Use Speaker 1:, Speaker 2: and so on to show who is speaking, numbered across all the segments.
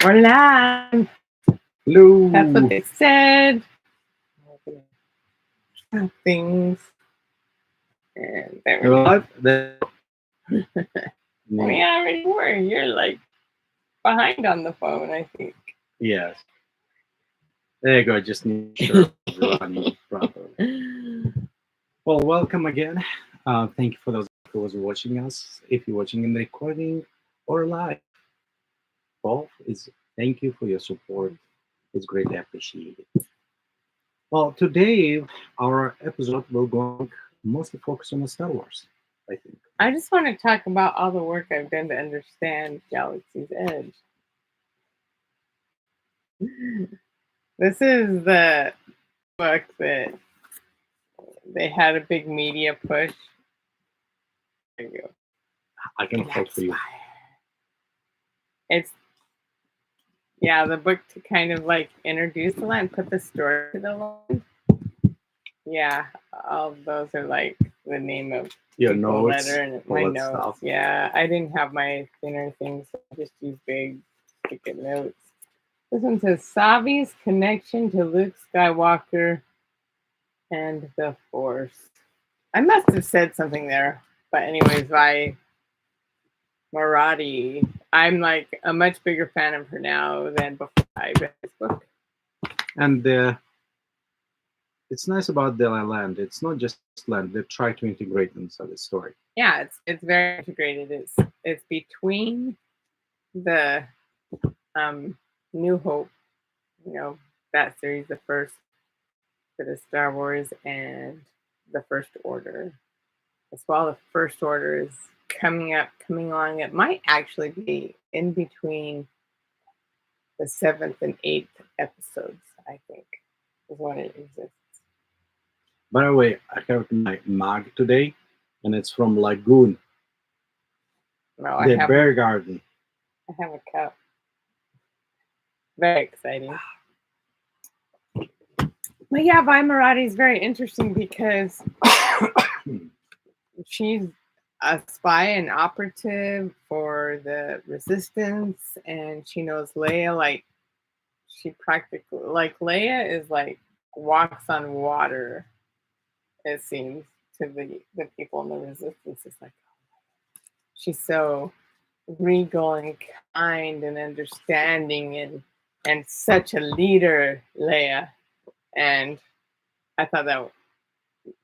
Speaker 1: We're live. That's what
Speaker 2: Hello.
Speaker 1: they said. Things. And there we
Speaker 2: We're
Speaker 1: go.
Speaker 2: live.
Speaker 1: We already were. You're like behind on the phone, I think.
Speaker 2: Yes. There you go. I just need to sure we're running properly. Well, welcome again. Thank you for those who was watching us. If you're watching in the recording or live, both is thank you for your support. It's greatly appreciated. Well, today our episode will go mostly focus on the Star Wars. I think.
Speaker 1: I just want to talk about all the work I've done to understand Galaxy's Edge. This is the book that they had a big media push. There you go.
Speaker 2: I can talk for you.
Speaker 1: It's the book to kind of like introduce the land, put the story to the land. Yeah, all of those are like the name of
Speaker 2: Your
Speaker 1: people
Speaker 2: notes,
Speaker 1: letter and
Speaker 2: all
Speaker 1: my
Speaker 2: that
Speaker 1: notes.
Speaker 2: stuff.
Speaker 1: Yeah, I didn't have my thinner things, so I just used big sticky notes. This one says Savi's connection to Luke Skywalker and the Force. I must have said something there, but anyways, by Marathi. I'm like a much bigger fan of her now than before I read this book.
Speaker 2: And it's nice about Deli Land. It's not just land. They try to integrate inside the story.
Speaker 1: Yeah, it's very integrated. It's between the New Hope, that series, the first for the Star Wars, and the First Order. As well, the First Order is coming along. It might actually be in between the 7th and 8th episodes, I think, is when it exists.
Speaker 2: By the way, I have my mug today, and it's from Lagoon,
Speaker 1: No,
Speaker 2: the bear garden.
Speaker 1: I have a cup. Very exciting. But yeah, Vi Marathi is very interesting because she's a spy and operative for the resistance, and she knows Leia. Like, she practically, like, Leia is like walks on water, it seems, to the people in the resistance. It's like, she's so regal and kind and understanding and such a leader, Leia. And I thought that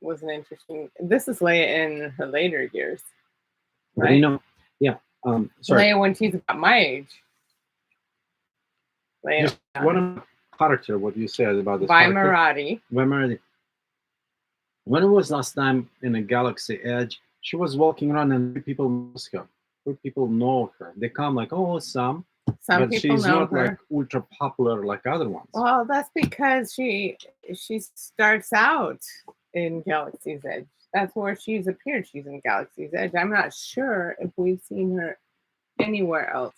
Speaker 1: was an interesting. This is Leia in her later years, right?
Speaker 2: But yeah. Sorry.
Speaker 1: Leia when she's about my age. Leia.
Speaker 2: Just one character. What you said about this.
Speaker 1: Vi Marathi.
Speaker 2: Vi Marathi. When it was last time in a Galaxy Edge, she was walking around and people know her. People know her. They come like, oh, some but
Speaker 1: people
Speaker 2: she's
Speaker 1: know
Speaker 2: not
Speaker 1: her.
Speaker 2: like ultra popular like other ones.
Speaker 1: Well, that's because she starts out in Galaxy's Edge. That's where she's appeared. She's in Galaxy's Edge. I'm not sure if we've seen her anywhere else.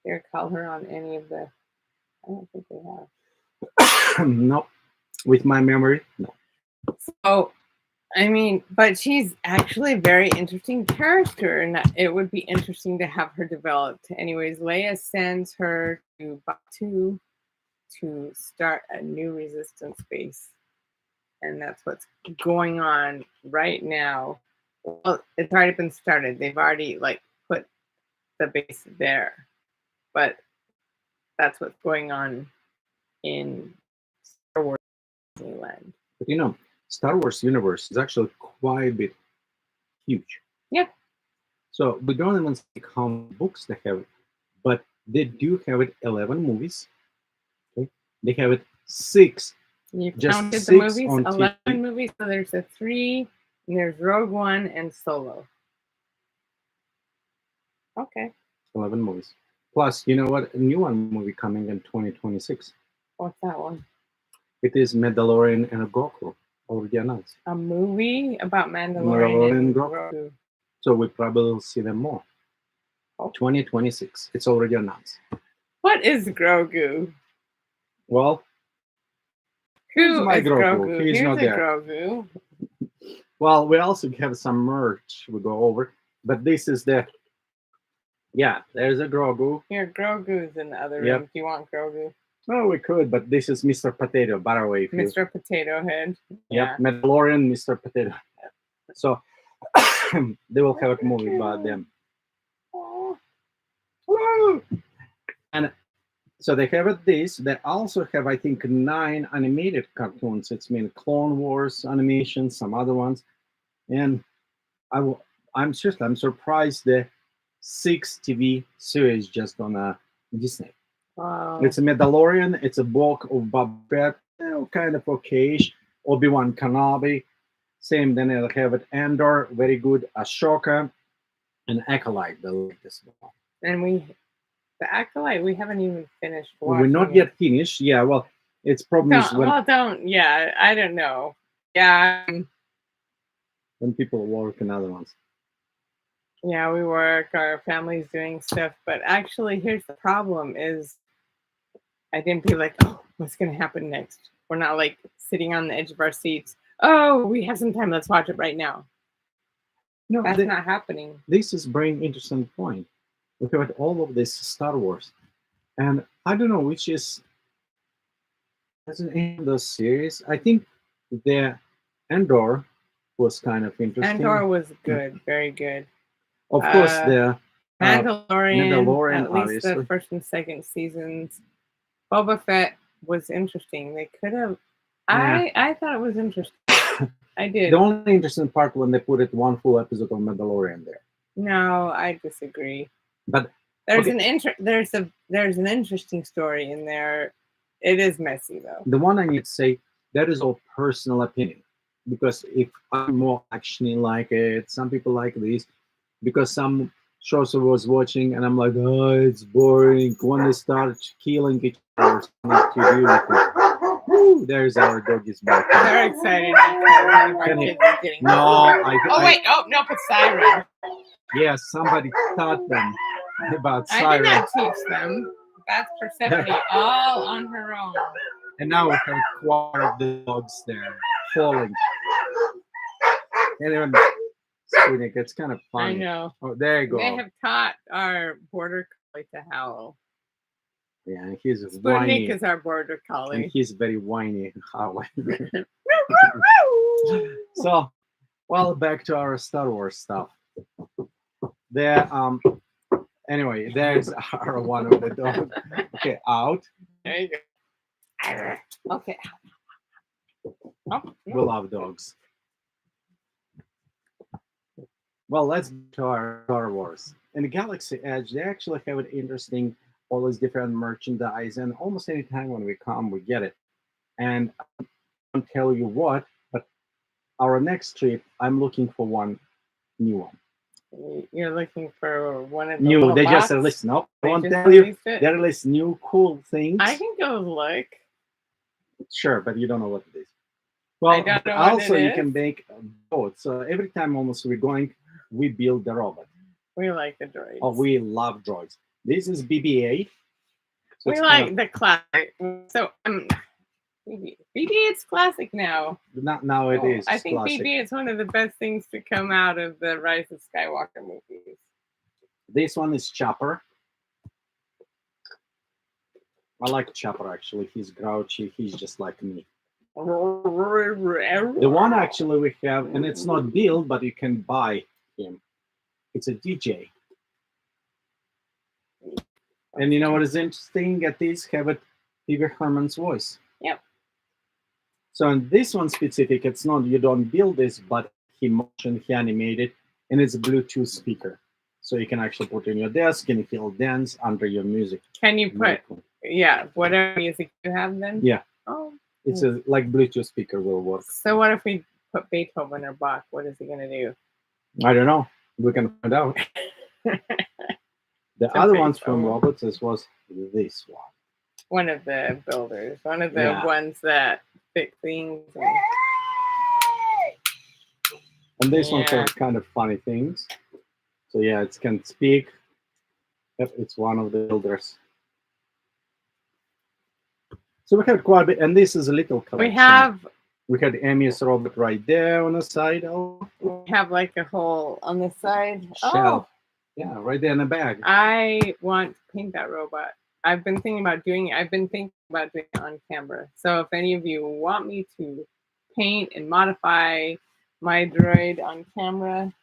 Speaker 1: Dare call her on any of the. I don't think they have.
Speaker 2: No, with my memory, no.
Speaker 1: So, I mean, but she's actually a very interesting character, and it would be interesting to have her developed. Anyways, Leia sends her to Batu to start a new resistance base, and that's what's going on right now. Well, it's already been started. They've already like put the base there, but that's what's going on in Star Wars Disneyland.
Speaker 2: But Star Wars universe is actually quite a bit huge.
Speaker 1: Yeah.
Speaker 2: So we don't even see how many books they have, but they do have it 11 movies. Okay, they have it 6.
Speaker 1: You
Speaker 2: just
Speaker 1: counted
Speaker 2: 6
Speaker 1: the movies,
Speaker 2: on
Speaker 1: 11
Speaker 2: TV.
Speaker 1: movies. So there's the 3, and there's Rogue One and Solo. Okay.
Speaker 2: 11 movies. Plus, you know what? A new one movie coming in 2026.
Speaker 1: What's that one?
Speaker 2: It is Mandalorian and Goku. Already announced.
Speaker 1: A movie about Mandalorian and Grogu.
Speaker 2: So we probably will see them more. 2026. It's already announced.
Speaker 1: What is Grogu?
Speaker 2: Well,
Speaker 1: who
Speaker 2: my
Speaker 1: is
Speaker 2: Grogu? He's
Speaker 1: Here's
Speaker 2: not there.
Speaker 1: Grogu.
Speaker 2: Well, we also have some merch we go over, but this is the Yeah, there's a Grogu.
Speaker 1: Here, Grogu's in the other
Speaker 2: Yep.
Speaker 1: room. Do you want Grogu?
Speaker 2: Oh, we could, but this is Mr. Potato. By the way, if you,
Speaker 1: Mr. Potato Head.
Speaker 2: yep, Mandalorian, Mr. Potato. So they will have a movie about them. Woo! And so they have it this. They also have, I think, 9 animated cartoons. It's been Clone Wars animation, some other ones, and I'm seriously, I'm surprised the 6 TV series just on Disney.
Speaker 1: Wow.
Speaker 2: It's a Mandalorian. It's a book of Boba Fett, kind of okayish. Obi-Wan Kenobi, same. Then they'll have it Andor, very good. Ashoka, and Acolyte, the latest one.
Speaker 1: And the Acolyte, we haven't even finished
Speaker 2: We're
Speaker 1: watching.
Speaker 2: not yet finished. Yeah, well, it's probably
Speaker 1: Yeah, I don't know. Yeah,
Speaker 2: when people work and other ones.
Speaker 1: yeah, we work. Our family's doing stuff, but actually, here's the problem: is I didn't be like, oh, what's gonna happen next? We're not like sitting on the edge of our seats. Oh, we have some time. Let's watch it right now.
Speaker 2: No,
Speaker 1: That's not happening.
Speaker 2: This is very interesting point. Look at all of this Star Wars, and I don't know which is as an end of the series. I think the Andor was kind of interesting.
Speaker 1: Andor was good, very good.
Speaker 2: Of course, the
Speaker 1: Mandalorian, at least
Speaker 2: obviously.
Speaker 1: the first and second seasons. Boba Fett was interesting. They could have.
Speaker 2: Yeah.
Speaker 1: I thought it was interesting. I did.
Speaker 2: The only interesting part when they put it one full episode of Mandalorian there.
Speaker 1: No, I disagree.
Speaker 2: But
Speaker 1: there's an interesting story in there. It is messy though.
Speaker 2: The one I need to say, that is all personal opinion, because if I'm more actiony like it, some people like this, because some shows I was watching and I'm like, oh, it's boring. When they start killing each other, not to do anything. Woo, there's our doggies back.
Speaker 1: They're excited because one of our kids is getting. Nope, it's Siren.
Speaker 2: Yeah, somebody taught them about Siren.
Speaker 1: I did not teach them. That's Persephone all on her own.
Speaker 2: And now we have a quarter of the dogs there falling. Anyway, Sputnik, it's kind of funny.
Speaker 1: I know.
Speaker 2: Oh, there you go.
Speaker 1: They have taught our border collie to howl.
Speaker 2: Yeah, and he's
Speaker 1: Sputnik
Speaker 2: whiny.
Speaker 1: is our border collie.
Speaker 2: And he's very whiny and howling. So, well, back to our Star Wars stuff. There, anyway, there's our one of the dogs. Okay, out.
Speaker 1: There you go. Okay. Oh,
Speaker 2: We love dogs. Well, let's go to our Star Wars. In the Galaxy Edge, they actually have an interesting, all these different merchandise, and almost any time when we come, we get it. And I won't tell you what, but our next trip, I'm looking for one new one.
Speaker 1: You're looking for one of the
Speaker 2: New. They just released. No, I won't tell you. They released new cool things.
Speaker 1: I can go look.
Speaker 2: Sure, but you don't know what it is. Well, also you can make boats. So every time almost we're going, we build the robot.
Speaker 1: We like the droids.
Speaker 2: Oh, we love droids. This is BB-8.
Speaker 1: So we like the classic. So BB-8's classic now.
Speaker 2: Not now it is.
Speaker 1: I think
Speaker 2: classic.
Speaker 1: BB-8 is one of the best things to come out of the Rise of Skywalker movies.
Speaker 2: This one is Chopper. I like Chopper actually. He's grouchy. He's just like me. The one actually we have, and it's not built, but you can buy him. It's a DJ. And you know what is interesting? At these have it Pee-wee Herman's voice.
Speaker 1: Yep.
Speaker 2: So in this one specific, it's not, you don't build this, but he motioned, he animated, and it's a Bluetooth speaker. So you can actually put it in your desk and he'll dance under your music.
Speaker 1: Can you put, whatever music you have then?
Speaker 2: Yeah.
Speaker 1: Oh.
Speaker 2: It's a like Bluetooth speaker will work.
Speaker 1: So what if we put Beethoven or Bach? What is he going to do?
Speaker 2: I don't know. We can find out. The other ones from Robots was this one.
Speaker 1: One of the builders. One of the ones that fix things.
Speaker 2: And this one has kind of funny things. So yeah, it can speak. Yep, it's one of the builders. So we have quite a bit, and this is a little collection. We had Emmy's robot right there on the side. Oh.
Speaker 1: We have like a hole on the side.
Speaker 2: Shelf. Yeah, right there in the bag.
Speaker 1: I want to paint that robot. I've been thinking about doing it. I've been thinking about doing it on camera. So if any of you want me to paint and modify my droid on camera,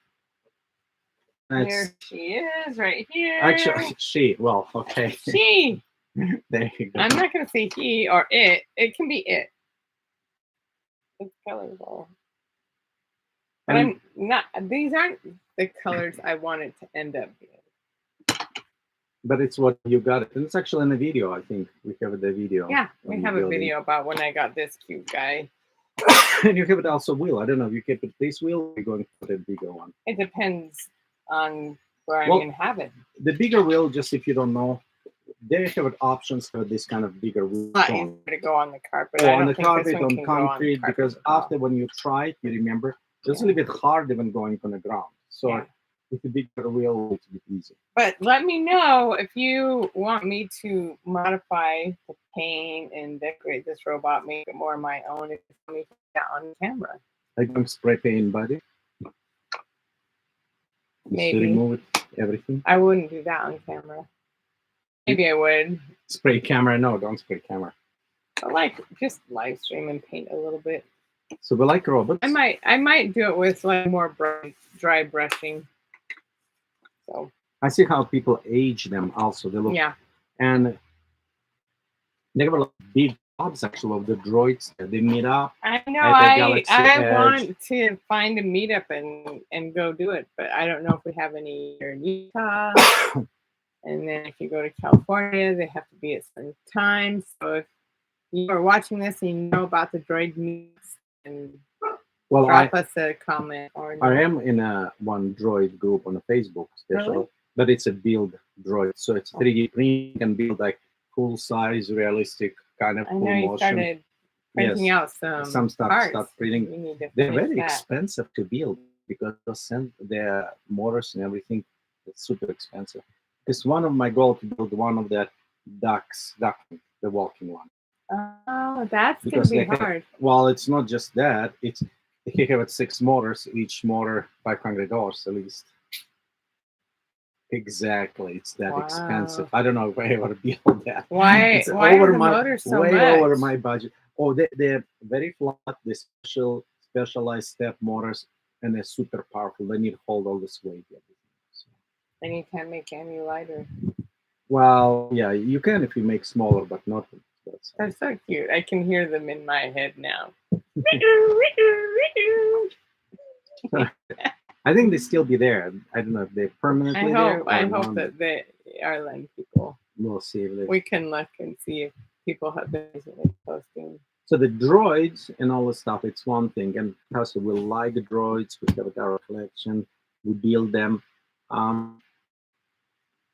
Speaker 1: here she is, right here.
Speaker 2: Actually, well, okay.
Speaker 1: She.
Speaker 2: There you go.
Speaker 1: I'm not gonna say he or it. It can be it. It's colorful. But I'm not. These aren't the colors I want it to end up being.
Speaker 2: But it's what you got it. And it's actually in the video, I think. We have the video.
Speaker 1: Yeah, we have a video about when I got this cute guy.
Speaker 2: And you have it also wheel. I don't know if you keep it this wheel or you're going for the bigger one.
Speaker 1: It depends on where I'm going to have it.
Speaker 2: The bigger wheel, just if you don't know, they have options for this kind of bigger wheel.
Speaker 1: Not easy to go on the carpet.
Speaker 2: Or on the carpet, on concrete, because after when you try it, you remember, it's a little bit hard even going on the ground. So with the bigger wheel, it's a bit easier.
Speaker 1: But let me know if you want me to modify the paint and decorate this robot, make it more my own, if you want me to put that on camera.
Speaker 2: Like I'm spray paint body.
Speaker 1: Maybe.
Speaker 2: To remove everything.
Speaker 1: I wouldn't do that on camera. Maybe I would.
Speaker 2: Spray camera? No, don't spray camera.
Speaker 1: I like just live stream and paint a little bit.
Speaker 2: So we like robots.
Speaker 1: I might do it with like more dry brushing. So
Speaker 2: I see how people age them also. They look and they have a lot of big jobs actually of the droids. They meet up.
Speaker 1: I know I want to find a meetup and go do it, but I don't know if we have any here in Utah. And then if you go to California, they have to be at certain times. So if you are watching this and you know about the droid meets, and drop us a comment.
Speaker 2: I am in one droid group on a Facebook special, but it's a build droid. So it's 3D print. You can build like full size, realistic kind of full motion.
Speaker 1: You started printing out some
Speaker 2: stuff.
Speaker 1: Parts.
Speaker 2: Start printing. They're very expensive to build because the motors and everything. It's super expensive. It's one of my goals to build one of the ducks, the walking one.
Speaker 1: Oh, that's going to be hard.
Speaker 2: Well, it's not just that. It's they have 6 motors, each motor $500 at least. Exactly, it's that expensive. I don't know if I ever build that.
Speaker 1: Why are the motors so much?
Speaker 2: Way over my budget. Oh, they're very flat. They specialized step motors, and they're super powerful. They need to hold all this weight.
Speaker 1: And you can't make any lighter.
Speaker 2: Well, yeah, you can if you make smaller, but not.
Speaker 1: They're so cute. I can hear them in my head now.
Speaker 2: I think they still be there. I don't know if they're permanently there.
Speaker 1: I hope that they are letting people.
Speaker 2: We'll see if
Speaker 1: we can look and see if people have been recently posting.
Speaker 2: So the droids and all the stuff, it's one thing. And also we like the droids. We have our collection. We build them.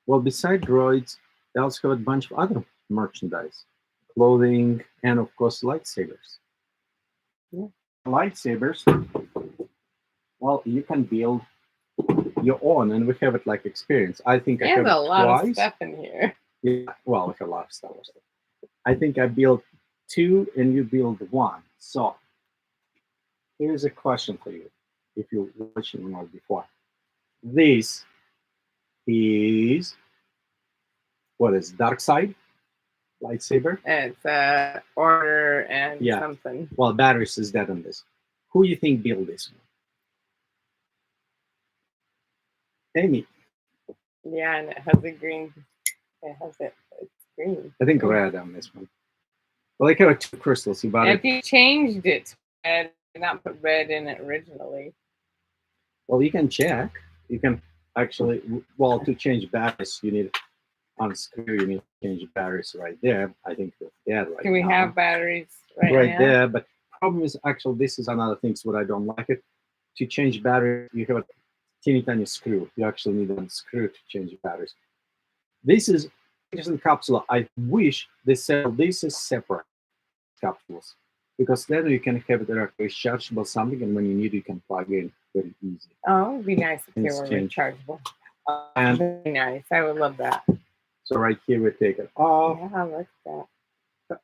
Speaker 2: Well, beside droids, they also have a bunch of other merchandise, clothing, and of course lightsabers. Yeah. Lightsabers. Well, you can build your own, and we have it like experience. I think I have
Speaker 1: a lot of stuff in here.
Speaker 2: Yeah, well, we have a lot of stuff. I think I built 2, and you build 1. So here's a question for you, if you're watching one before. This is what is dark side lightsaber?
Speaker 1: It's order and something.
Speaker 2: Well, batteries is dead on this. Who you think built this one? Amy.
Speaker 1: Yeah, and it has a green. It's green.
Speaker 2: I think red on this one. Well, I have 2 crystals.
Speaker 1: If you changed it to red, not put red in it originally.
Speaker 2: Well, you can check. You can actually. Well, to change batteries, you need unscrew. You need to change batteries right there. I think that's dead right now.
Speaker 1: Do we have batteries right now?
Speaker 2: There, but problem is actually this is another thing. So what I don't like it. To change battery, you have a teeny tiny screw. You actually need a screw to change batteries. This is just a capsule. I wish they sell this as separate capsules because then you can have it directly rechargeable something, and when you need, you can plug in very easy.
Speaker 1: Oh, it would be nice if they were rechargeable. Very nice. I would love that.
Speaker 2: So right here we take it off.
Speaker 1: Yeah, look at that.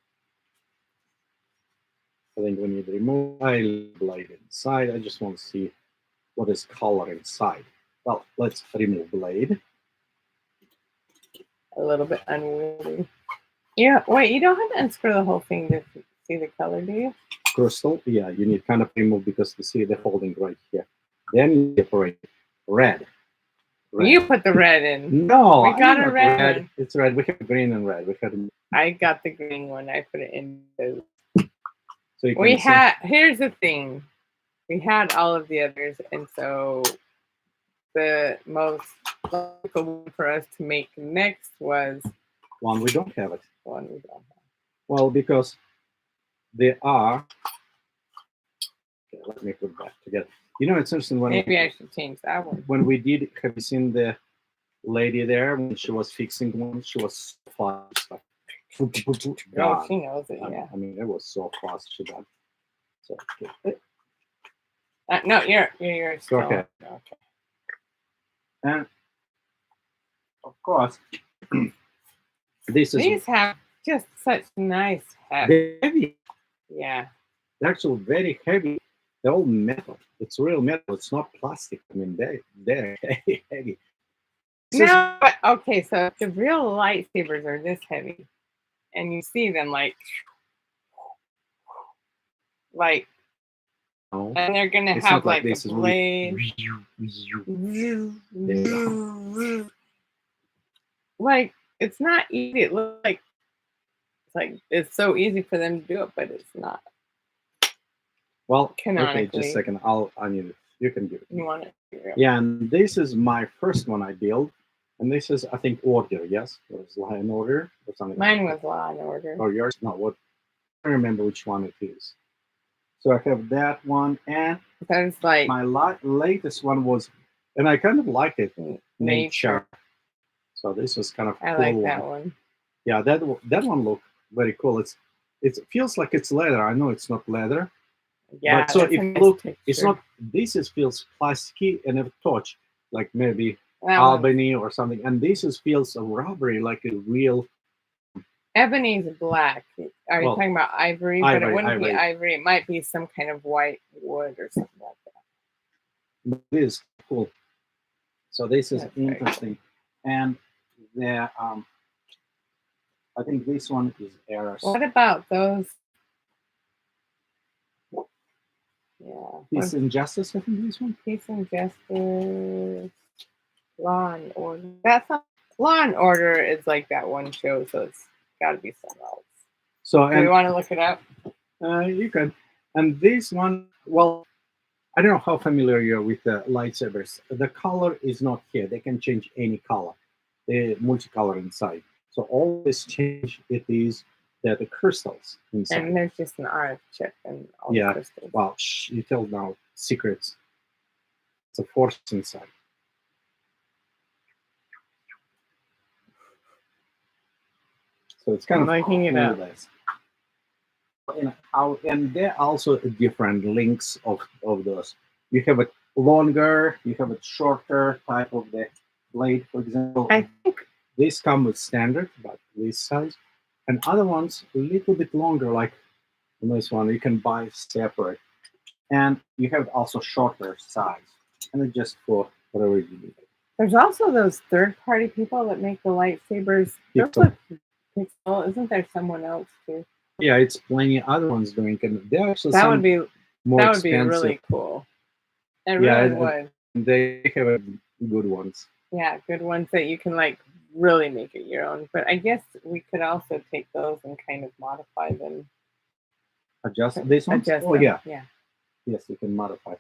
Speaker 2: I think we need to remove the blade inside. I just want to see what is color inside. Well, let's remove blade.
Speaker 1: a little bit unwieldy. Yeah, wait, you don't have to unscrew the whole thing to see the color, do you?
Speaker 2: Crystal, yeah, you need kind of remove because you see the folding right here. Then you separate red.
Speaker 1: You put the red in.
Speaker 2: No,
Speaker 1: we got a red one.
Speaker 2: It's red. We have green and red.
Speaker 1: I got the green one. I put it in.
Speaker 2: So
Speaker 1: here's the thing. We had all of the others, and so the most logical one for us to make next was
Speaker 2: one we don't have it.
Speaker 1: One we don't have.
Speaker 2: Well, because they are. Okay, let me put that together. You know, it's interesting when
Speaker 1: maybe I should change that one.
Speaker 2: When we did, have you seen the lady there when she was fixing one? She was so fast. Like,
Speaker 1: oh, she knows it. Yeah.
Speaker 2: I mean, it was so fast. She done. So.
Speaker 1: No, you're still,
Speaker 2: okay. And of course,
Speaker 1: these have just such nice
Speaker 2: heavy.
Speaker 1: Yeah.
Speaker 2: They're actually very heavy. They're all metal. It's real metal. It's not plastic. I mean, they're heavy.
Speaker 1: No, but okay, so the real lightsabers are this heavy, and you see them like,
Speaker 2: oh,
Speaker 1: and they're gonna have like this blade. Like it's not easy. It looks like it's so easy for them to do it, but it's not.
Speaker 2: Well, okay, just a second. I need it. You can give it.
Speaker 1: You want it?
Speaker 2: Yeah, and this is my first one I built, and this is, I think, Order. Yes, it was Law and Order or something.
Speaker 1: Mine was Law and Order.
Speaker 2: Or yours? No, what? I don't remember which one it is. So I have that one, and
Speaker 1: that's like
Speaker 2: my latest one was, and I kind of like it, Nature. So this was kind of cool.
Speaker 1: I like that one.
Speaker 2: Yeah, that one looked very cool. It feels like it's leather. I know it's not leather.
Speaker 1: Yeah.
Speaker 2: But so if you look, it's not. This feels plasticky and a touch like maybe Albany or something, and this feels rubbery, like a real.
Speaker 1: Ebony's black. Are you talking about ivory? But it wouldn't be ivory. It might be some kind of white wood or something like that.
Speaker 2: It is cool. So this is interesting, and the I think this one is Eris.
Speaker 1: What about those? Yeah.
Speaker 2: Peace and Justice, I think this one.
Speaker 1: Peace and Justice. Law and Order. That's not Law and Order is like that one show, so it's got to be something else.
Speaker 2: So,
Speaker 1: do you want to look it up?
Speaker 2: You can. And this one, well, I don't know how familiar you're with the lightsabers. The color is not here. They can change any color. They're multicolor inside. So all this change it is that the crystals inside.
Speaker 1: And there's just an RF chip and all the crystals.
Speaker 2: Well, you tell now secrets. It's a force inside. So it's kind of
Speaker 1: liking it up.
Speaker 2: And there are also different links of those. You have a longer, you have a shorter type of the blade, for example.
Speaker 1: I think
Speaker 2: these come with standard, about this size. And other ones a little bit longer, like this one, you can buy separate. And you have also shorter size. And it's just for whatever you need.
Speaker 1: There's also those third-party people that make the lightsabers. Those look Pixel. Isn't there someone else too?
Speaker 2: Yeah, it's plenty other ones doing it. They're actually
Speaker 1: that would be
Speaker 2: more
Speaker 1: that would
Speaker 2: expensive.
Speaker 1: Be really cool. It really would.
Speaker 2: They have good ones.
Speaker 1: Yeah, good ones that you can like really make it your own. But I guess we could also take those and kind of modify them.
Speaker 2: Adjust these ones?
Speaker 1: Oh
Speaker 2: yeah.
Speaker 1: Yeah.
Speaker 2: Yes, you can modify.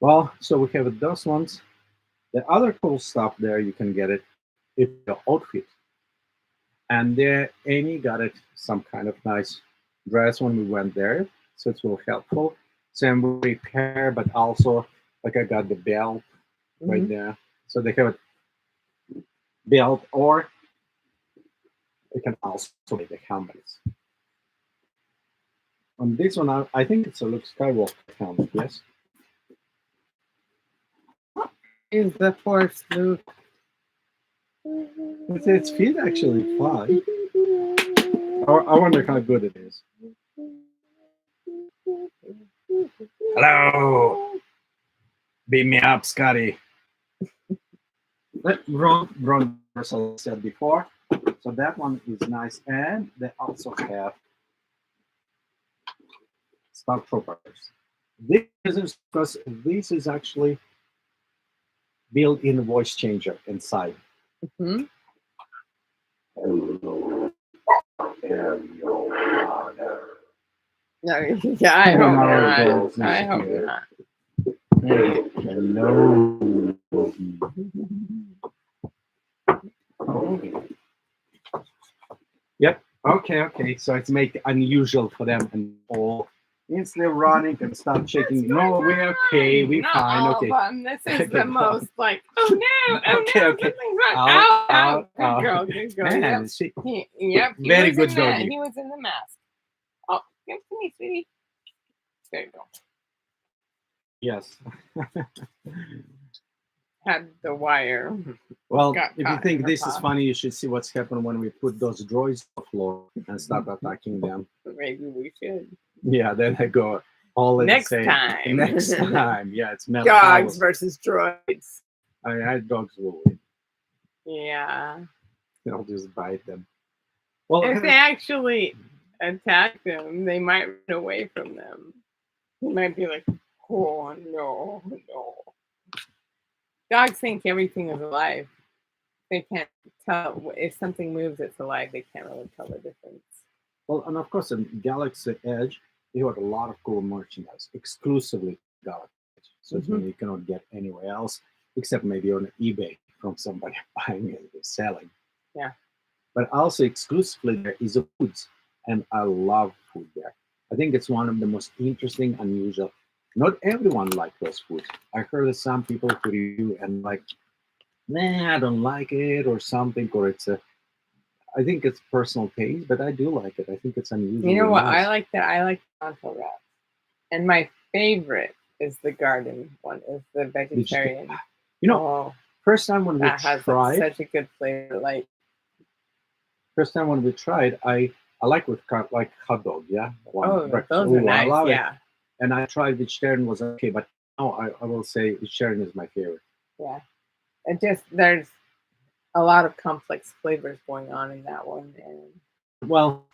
Speaker 2: Well, so we have those ones. The other cool stuff there you can get it is your outfit. And there, Amy got it some kind of nice dress when we went there, so it's real helpful. Same repair, but also like I got the belt right there. So they have a belt, or they can also make the helmets. On this one, I think it's a Luke Skywalker helmet. Yes.
Speaker 1: Is the Force Luke?
Speaker 2: Its feet actually fly. I wonder how good it is. Hello. Beam me up, Scotty. Ron Russell said before, So that one is nice, and they also have Star Troopers. This is because this is actually built-in voice changer inside.
Speaker 1: Hmm.
Speaker 2: Hello,
Speaker 1: No, yeah, I hope not.
Speaker 2: Now
Speaker 1: I hope not.
Speaker 2: Hello. Okay. Yep. Okay. So it's make unusual for them and all. Instead of running and start checking. No, we're okay. We're
Speaker 1: Not
Speaker 2: fine.
Speaker 1: all
Speaker 2: Okay.
Speaker 1: of them. This is
Speaker 2: Okay,
Speaker 1: the
Speaker 2: go.
Speaker 1: most like, oh no,
Speaker 2: Okay.
Speaker 1: something's wrong. Out. Good girl. Good girl.
Speaker 2: Man,
Speaker 1: Yep.
Speaker 2: she,
Speaker 1: Yep. He
Speaker 2: very
Speaker 1: was
Speaker 2: good
Speaker 1: in that.
Speaker 2: doggy.
Speaker 1: He was in the mask. Oh, give it to me, sweetie. There you go.
Speaker 2: Yes.
Speaker 1: Had the wire.
Speaker 2: Well,
Speaker 1: Got
Speaker 2: if you
Speaker 1: caught
Speaker 2: think
Speaker 1: in her
Speaker 2: this is
Speaker 1: paw.
Speaker 2: funny, you should see what's happened when we put those droids on the floor and start attacking them.
Speaker 1: Maybe we should.
Speaker 2: Yeah, then they go all in
Speaker 1: Next
Speaker 2: the same.
Speaker 1: time.
Speaker 2: Next time. Yeah, it's metal.
Speaker 1: Dogs versus droids.
Speaker 2: I dogs will win.
Speaker 1: Yeah.
Speaker 2: I'll just bite them. Well,
Speaker 1: If they actually attack them, they might run away from them. They might be like, oh no. Dogs think everything is alive. They can't tell if something moves, it's alive. They can't really tell the difference.
Speaker 2: well, and of course, in Galaxy Edge, you have a lot of cool merchandise, exclusively Galaxy Edge. So it's one you cannot get anywhere else, except maybe on eBay from somebody buying it or selling.
Speaker 1: Yeah.
Speaker 2: But also exclusively there is a foods, and I love food there. I think it's one of the most interesting, unusual. Not everyone likes those foods. I heard of some people who review and like, nah, I don't like it or something, or it's a. I think it's personal taste, but I do like it. I think it's unusual.
Speaker 1: You know what?
Speaker 2: Nice.
Speaker 1: I like that. I like Tonto wraps. And my favorite is the garden one, is the vegetarian.
Speaker 2: You know, first time when we
Speaker 1: that has
Speaker 2: tried,
Speaker 1: such a good flavor. Like
Speaker 2: first time when we tried, I like with like hot dog, yeah.
Speaker 1: those are nice,
Speaker 2: I love
Speaker 1: yeah.
Speaker 2: it. And I tried vegetarian was okay, but now I will say vegetarian is my favorite.
Speaker 1: Yeah. It just there's a lot of complex flavors going on in that one, and
Speaker 2: Well,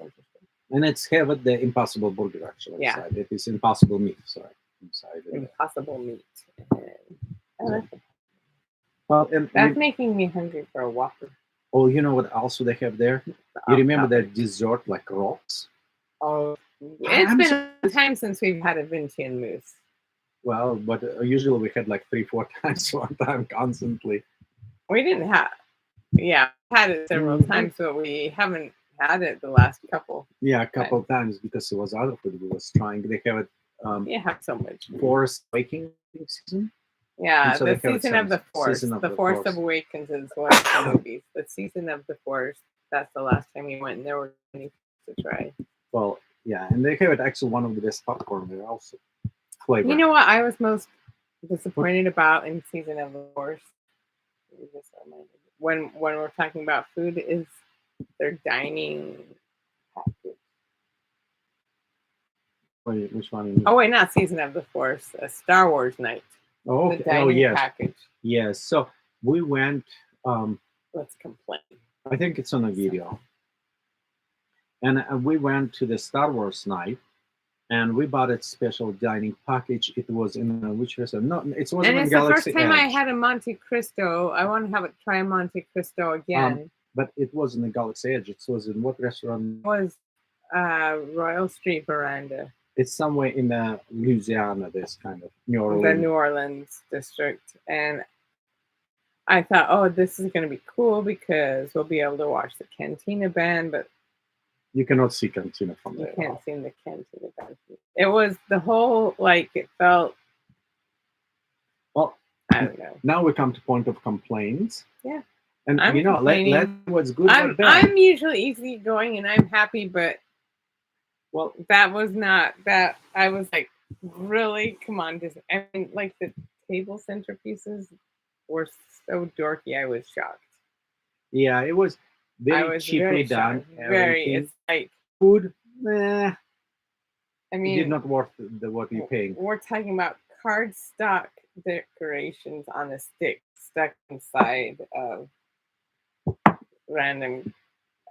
Speaker 2: and it's have the Impossible Burger actually
Speaker 1: Yeah.
Speaker 2: inside. It is Impossible Meat, sorry, inside.
Speaker 1: Impossible Meat.
Speaker 2: Well, and
Speaker 1: That's making me hungry for a Whopper.
Speaker 2: oh, you know what? Also, they have there. You remember that dessert like rocks?
Speaker 1: Oh, it's been a time since we've had a Vientiane mousse.
Speaker 2: Well, but usually we had like 3-4 times one time constantly.
Speaker 1: We didn't have, yeah, had it several times, but we haven't had it the last couple.
Speaker 2: Yeah, a couple of times because it was other food we was trying. They have it.
Speaker 1: You have so much.
Speaker 2: Force Awakening season.
Speaker 1: Yeah,
Speaker 2: so
Speaker 1: the Season of the Force. The Force of Awakens is one of the movies. The Season of the Force. That's the last time we went, and there were many to try.
Speaker 2: Well, yeah, and they have it actually one of the best popcorn there also. Flavor.
Speaker 1: You know what I was most disappointed about in Season of the Force? When we're talking about food is their dining package.
Speaker 2: Wait, which one?
Speaker 1: Oh wait, not Season of the Force. A Star Wars night.
Speaker 2: Oh,
Speaker 1: the dining
Speaker 2: yes.
Speaker 1: package.
Speaker 2: Yes. So we went.
Speaker 1: Let's complain.
Speaker 2: I think it's on a video. And we went to the Star Wars night, and we bought a special dining package. It was in which restaurant? No, it wasn't
Speaker 1: and
Speaker 2: in
Speaker 1: it's
Speaker 2: Galaxy
Speaker 1: the first time
Speaker 2: Edge.
Speaker 1: I had a Monte Cristo. I want to try a Monte Cristo again.
Speaker 2: But it wasn't in Galaxy Edge. It was in what restaurant?
Speaker 1: It was Royal Street Veranda.
Speaker 2: It's somewhere in Louisiana, this kind of New Orleans.
Speaker 1: The New Orleans district. And I thought, oh, this is going to be cool because we'll be able to watch the Cantina Band, but
Speaker 2: you cannot see Cantina from there.
Speaker 1: You can't see the Cantina Band. It was the whole, like, it felt,
Speaker 2: well,
Speaker 1: I don't know.
Speaker 2: Now we come to point of complaints.
Speaker 1: Yeah.
Speaker 2: And let what's good or bad.
Speaker 1: I'm usually easygoing and I'm happy, but well, that was not that. I was like, really? Come on, Disney. I mean, like the table centerpieces were so dorky. I was shocked.
Speaker 2: Yeah, it was very cheaply done.
Speaker 1: Very. It's like
Speaker 2: food. I
Speaker 1: mean,
Speaker 2: it did not worth what you're paying.
Speaker 1: We're talking about cardstock decorations on a stick stuck inside of random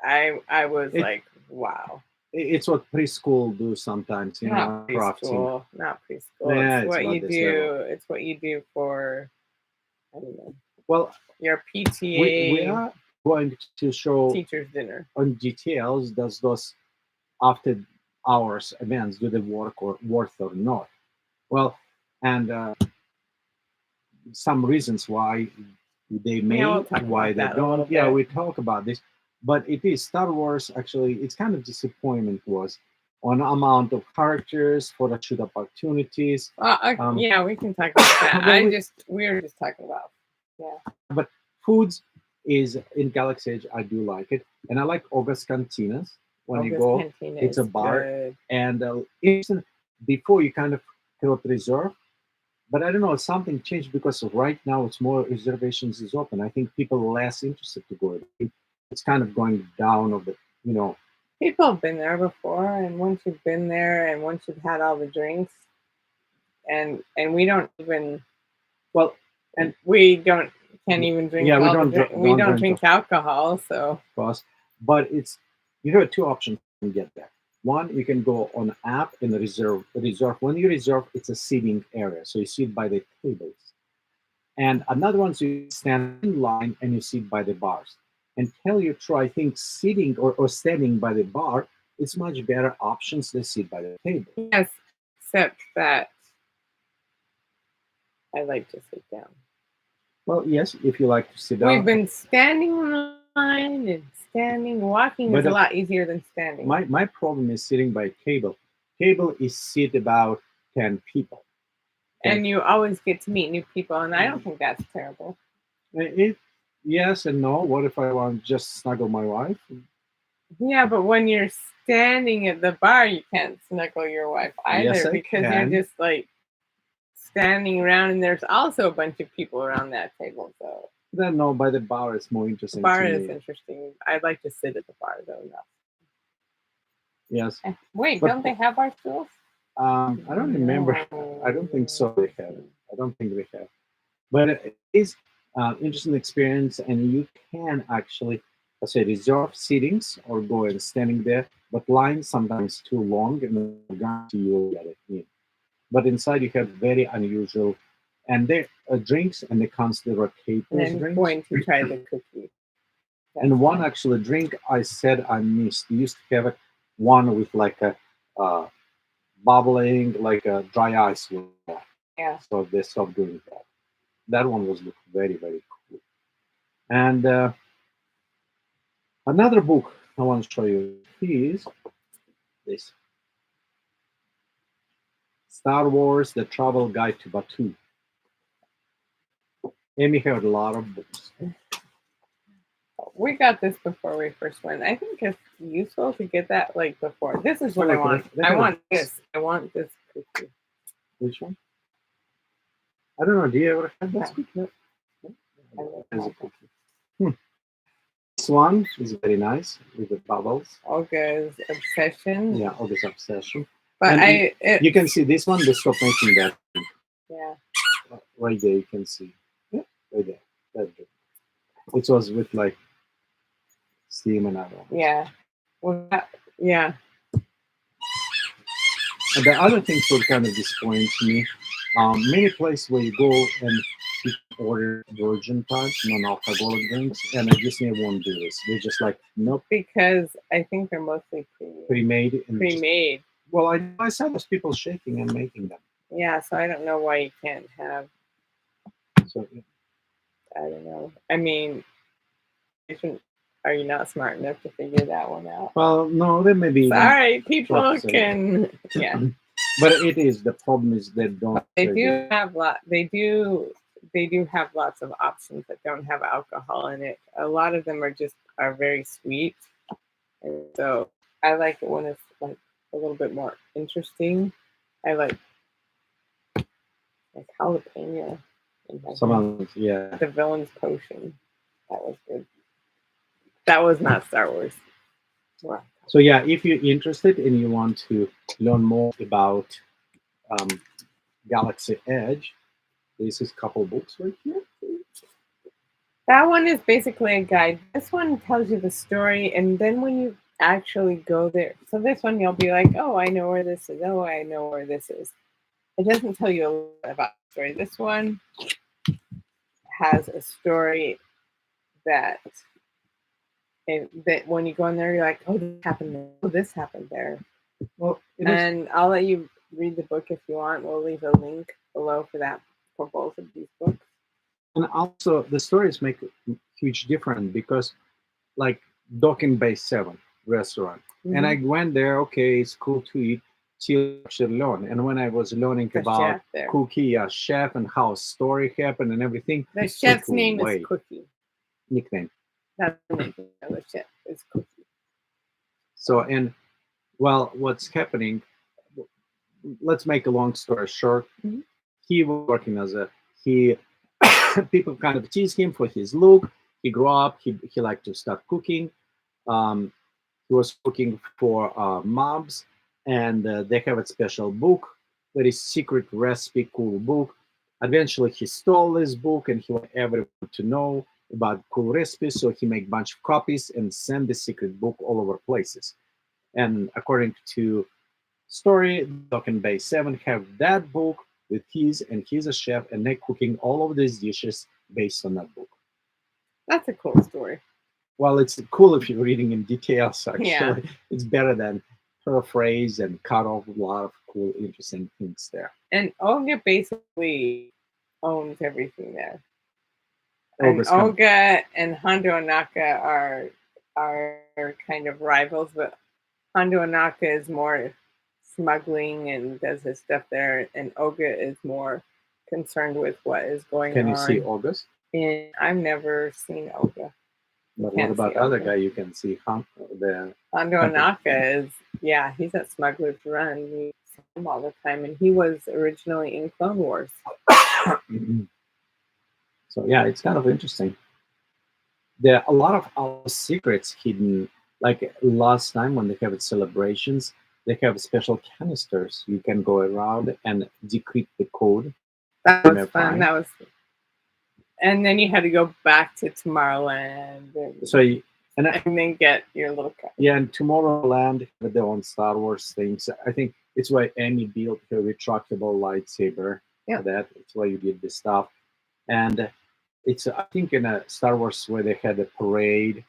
Speaker 1: I was
Speaker 2: It-
Speaker 1: like, wow.
Speaker 2: It's what preschool do sometimes, you know,
Speaker 1: Not
Speaker 2: crafting.
Speaker 1: preschool. Not preschool.
Speaker 2: Yeah,
Speaker 1: It's
Speaker 2: it's
Speaker 1: what
Speaker 2: about
Speaker 1: you
Speaker 2: this
Speaker 1: do.
Speaker 2: level.
Speaker 1: It's what you do for, I don't know,
Speaker 2: Well,
Speaker 1: your
Speaker 2: we
Speaker 1: PTA
Speaker 2: are going to show
Speaker 1: teacher's dinner.
Speaker 2: on details. Does those after hours events do they work or worth or not? Well, and some reasons why they may,
Speaker 1: Yeah, we'll talk
Speaker 2: why
Speaker 1: about
Speaker 2: they
Speaker 1: that a little
Speaker 2: don't. Yeah,
Speaker 1: bit.
Speaker 2: we talk about this, but it is Star Wars. Actually, it's kind of disappointment was on amount of characters, photo shoot opportunities.
Speaker 1: Yeah, we can talk about that.
Speaker 2: Well,
Speaker 1: We were just talking about. Yeah.
Speaker 2: but foods is in Galaxy Edge. I do like it, and I like August Cantinas. When you
Speaker 1: August
Speaker 2: go,
Speaker 1: Cantina
Speaker 2: it's a
Speaker 1: is
Speaker 2: bar,
Speaker 1: good.
Speaker 2: and instant before you kind of cannot reserve. But I don't know, something changed because right now it's more reservations is open. I think people are less interested to go. It's kind of going down of the, you know.
Speaker 1: People have been there before, and once you've been there, and once you've had all the drinks, and we don't even,
Speaker 2: Well, and
Speaker 1: we don't can't even drink.
Speaker 2: yeah, we
Speaker 1: all
Speaker 2: don't
Speaker 1: the
Speaker 2: dr-
Speaker 1: we
Speaker 2: don't
Speaker 1: don't
Speaker 2: drink
Speaker 1: drink alcohol, so
Speaker 2: cost, but it's you have two options to get there. One, you can go on app and reserve. When you reserve, it's a seating area, so you sit by the tables. And another one, so you stand in line and you sit by the bars. And tell you true, I think sitting or standing by the bar is much better options than sit by the table.
Speaker 1: yes, except that I like to sit down.
Speaker 2: Well, yes, if you like to sit
Speaker 1: We've
Speaker 2: down.
Speaker 1: been standing in line and standing. Walking is
Speaker 2: But,
Speaker 1: a lot easier than standing.
Speaker 2: My problem is sitting by a table. Table is seat about 10 people.
Speaker 1: And you always get to meet new people, and I don't think that's terrible.
Speaker 2: Yes and no. What if I want to just snuggle my wife?
Speaker 1: Yeah, but when you're standing at the bar, you can't snuggle your wife either
Speaker 2: Yes, I
Speaker 1: because
Speaker 2: can.
Speaker 1: you're just like standing around, and there's also a bunch of people around that table. So
Speaker 2: Then no, by the bar it's more
Speaker 1: the
Speaker 2: interesting
Speaker 1: bar
Speaker 2: to
Speaker 1: is
Speaker 2: me.
Speaker 1: interesting. I'd like to sit at the bar though. No.
Speaker 2: Yes.
Speaker 1: Wait,
Speaker 2: But-
Speaker 1: don't they have bar stools?
Speaker 2: I don't remember. I don't think so. They have. I don't think they have. But it is interesting experience, and you can actually, let's say, reserve seatings or go and standing there. But lines sometimes too long, and I guarantee you will get it in. But inside you have very unusual, and there drinks, and they consider
Speaker 1: And
Speaker 2: capers
Speaker 1: then
Speaker 2: drinks.
Speaker 1: going to try the cookie.
Speaker 2: And one actually drink I said I missed. We used to have it one with like a bubbling, like a dry ice with that.
Speaker 1: Yeah.
Speaker 2: So they stopped doing that. That one was very, very cool. And another book I want to show you is this Star Wars: The Travel Guide to Batuu. Amy had a lot of books.
Speaker 1: We got this before we first went. I think it's useful to get that like before. This is what I want. I want this. I want this cookie.
Speaker 2: Which one? I don't know. Do you ever have that cookie? No.
Speaker 1: I love
Speaker 2: There's a
Speaker 1: that.
Speaker 2: cookie. This one is very nice with the bubbles.
Speaker 1: Olga's obsession.
Speaker 2: Yeah, August Obsession.
Speaker 1: But
Speaker 2: And you can see this one, they stopped making that.
Speaker 1: Yeah.
Speaker 2: Right there, you can see. Yeah, right there. That's good. It was with like steam and other ones.
Speaker 1: Yeah. Well, yeah.
Speaker 2: And the other things were kind of disappointing to me. Many places where you go and you can order virgin type, non-alcoholic drinks, and Disney won't do this. They're just like, nope,
Speaker 1: Because I think they're mostly
Speaker 2: pre-made. And
Speaker 1: pre-made.
Speaker 2: well, I saw those people shaking and making them.
Speaker 1: Yeah, so I don't know why you can't have.
Speaker 2: So
Speaker 1: I don't know. I mean, are you not smart enough to figure that one out?
Speaker 2: well, no, there may be.
Speaker 1: Sorry, people
Speaker 2: Trucks and-
Speaker 1: can. Yeah,
Speaker 2: But it is the problem is they don't.
Speaker 1: they do have They do have lots of options that don't have alcohol in it. A lot of them are very sweet, and so I like it when it's like a little bit more interesting. I like jalapeno.
Speaker 2: Someone, yeah.
Speaker 1: The villain's potion. That was good. That was not Star Wars. Wow.
Speaker 2: So yeah, if you're interested and you want to learn more about Galaxy Edge, this is a couple books right here.
Speaker 1: That one is basically a guide. This one tells you the story, and then when you actually go there, so this one you'll be like, "Oh, I know where this is. Oh, I know where this is." It doesn't tell you a lot about the story. This one has a story that that when you go in there, you're like, "Oh, this happened there. Oh, this happened there."
Speaker 2: Well, it is,
Speaker 1: And I'll let you read the book if you want. We'll leave a link below for that for both of these books.
Speaker 2: and also the stories make a huge difference because, like, Docking Bay 7 restaurant, and I
Speaker 1: Mm-hmm.
Speaker 2: went there. Okay, it's cool to eat till actually learn. And when I was learning
Speaker 1: The
Speaker 2: about
Speaker 1: chef there.
Speaker 2: Cookie, chef, and how story happened and everything,
Speaker 1: The
Speaker 2: it
Speaker 1: chef's
Speaker 2: took
Speaker 1: name is
Speaker 2: away
Speaker 1: Cookie.
Speaker 2: nickname.
Speaker 1: That's the name of the chef is Cookie.
Speaker 2: So, and well, what's happening? Let's make a long story short.
Speaker 1: Mhm.
Speaker 2: He was working as a he. People kind of tease him for his look. He grew up. He liked to start cooking. Um, he was cooking for mobs, and they have a special book, very secret recipe, cool book. Eventually, he stole this book, and he wanted everyone to know about cool recipes. So he made a bunch of copies and sent the secret book all over places. And according to story, Dock and Bay 7 have that book with his, and he's a chef, and they're cooking all of these dishes based on that book.
Speaker 1: That's a cool story.
Speaker 2: Well, it's cool if you're reading in details,
Speaker 1: Yeah.
Speaker 2: actually. It's better than paraphrase and cut off a lot of cool, interesting things there.
Speaker 1: And Olga basically owns everything there. And
Speaker 2: August come.
Speaker 1: Olga and Hondo Anaka are kind of rivals, but Hondo Anaka is more smuggling and does his stuff there, and Olga is more concerned with what is going
Speaker 2: Can you see
Speaker 1: on.
Speaker 2: August?
Speaker 1: And I've never seen Olga.
Speaker 2: But what
Speaker 1: Can't
Speaker 2: about
Speaker 1: see
Speaker 2: other
Speaker 1: Olga.
Speaker 2: guy you can see? The
Speaker 1: Hondo Anaka is, yeah, he's at Smuggler's Run. We see him all the time, and he was originally in Clone Wars.
Speaker 2: So yeah, it's kind of interesting. There are a lot of our secrets hidden. Like last time when they have celebrations, they have special canisters. You can go around and decrypt the code.
Speaker 1: That
Speaker 2: You
Speaker 1: was
Speaker 2: may
Speaker 1: fun.
Speaker 2: find.
Speaker 1: That was, and then you had to go back to Tomorrowland
Speaker 2: So and
Speaker 1: then get your little car.
Speaker 2: yeah, and Tomorrowland with their own Star Wars things. I think it's why Amy built her retractable lightsaber.
Speaker 1: Yeah.
Speaker 2: For that, it's why you did this stuff. And it's I think in a Star Wars where they had a parade,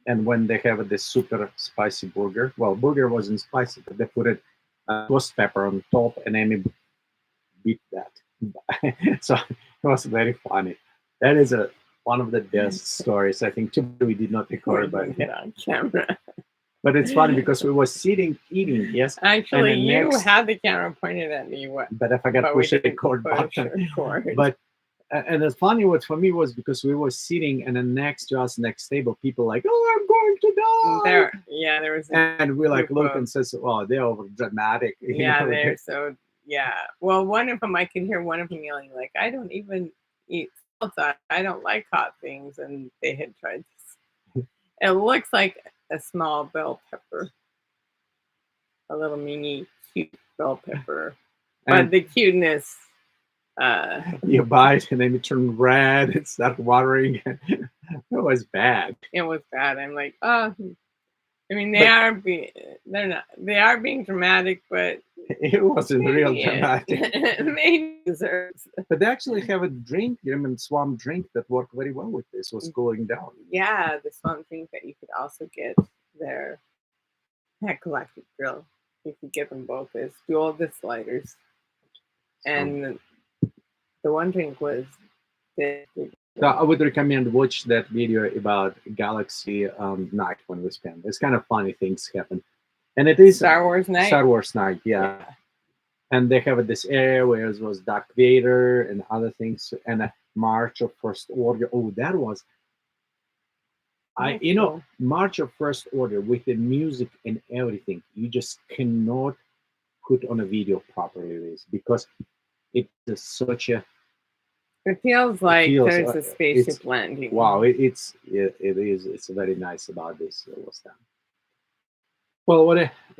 Speaker 2: and when they have this super spicy burger. Well, burger wasn't spicy, but they put it ghost pepper on top, and Amy beat that. So it was very funny. That is one of the best stories. I think we did not record, but
Speaker 1: Get on camera.
Speaker 2: but it's funny because we were sitting eating, yes.
Speaker 1: Actually,
Speaker 2: and
Speaker 1: you
Speaker 2: next,
Speaker 1: had the camera pointed at me. What?
Speaker 2: but I forgot to
Speaker 1: But we
Speaker 2: push the
Speaker 1: didn't
Speaker 2: record
Speaker 1: push
Speaker 2: button.
Speaker 1: record.
Speaker 2: But and the funny what for me was because we were sitting, and then next to us, next table, people like, "Oh, I'm going to die."
Speaker 1: There was.
Speaker 2: And we like
Speaker 1: group
Speaker 2: look
Speaker 1: of-
Speaker 2: and says, "Oh, they're over dramatic."
Speaker 1: Yeah, they're so. Yeah. Well, one of them, I can hear one of them yelling like, "I don't even eat salsa. I don't like hot things," and they had tried this. It looks like a small bell pepper, a little mini cute bell pepper, but
Speaker 2: And
Speaker 1: the cuteness.
Speaker 2: you bite, and then you turn red. It starts watering. It was bad.
Speaker 1: It was bad. I'm like, oh. I mean, they are being dramatic, but
Speaker 2: It wasn't real
Speaker 1: maybe
Speaker 2: dramatic.
Speaker 1: maybe it deserves.
Speaker 2: But they actually have a drink, lemon swamp drink, that worked very well with this. Was cooling down.
Speaker 1: Yeah, the swamp drink that you could also get there at Galactic Grill. You could get them both as dual the sliders. And the one drink was the
Speaker 2: So I would recommend watch that video about Galaxy Night when we spend. It's kind of funny things happen, and it is
Speaker 1: Star Wars night.
Speaker 2: Star Wars Night, yeah. And they have this area where it was Darth Vader and other things, and a March of First Order. Oh, that was
Speaker 1: Cool.
Speaker 2: March of First Order with the music and everything. You just cannot put on a video properly this because it is such a
Speaker 1: It feels like there's a
Speaker 2: it's-
Speaker 1: spaceship landing.
Speaker 2: wow. It is. It's very nice about this. It was done. Well,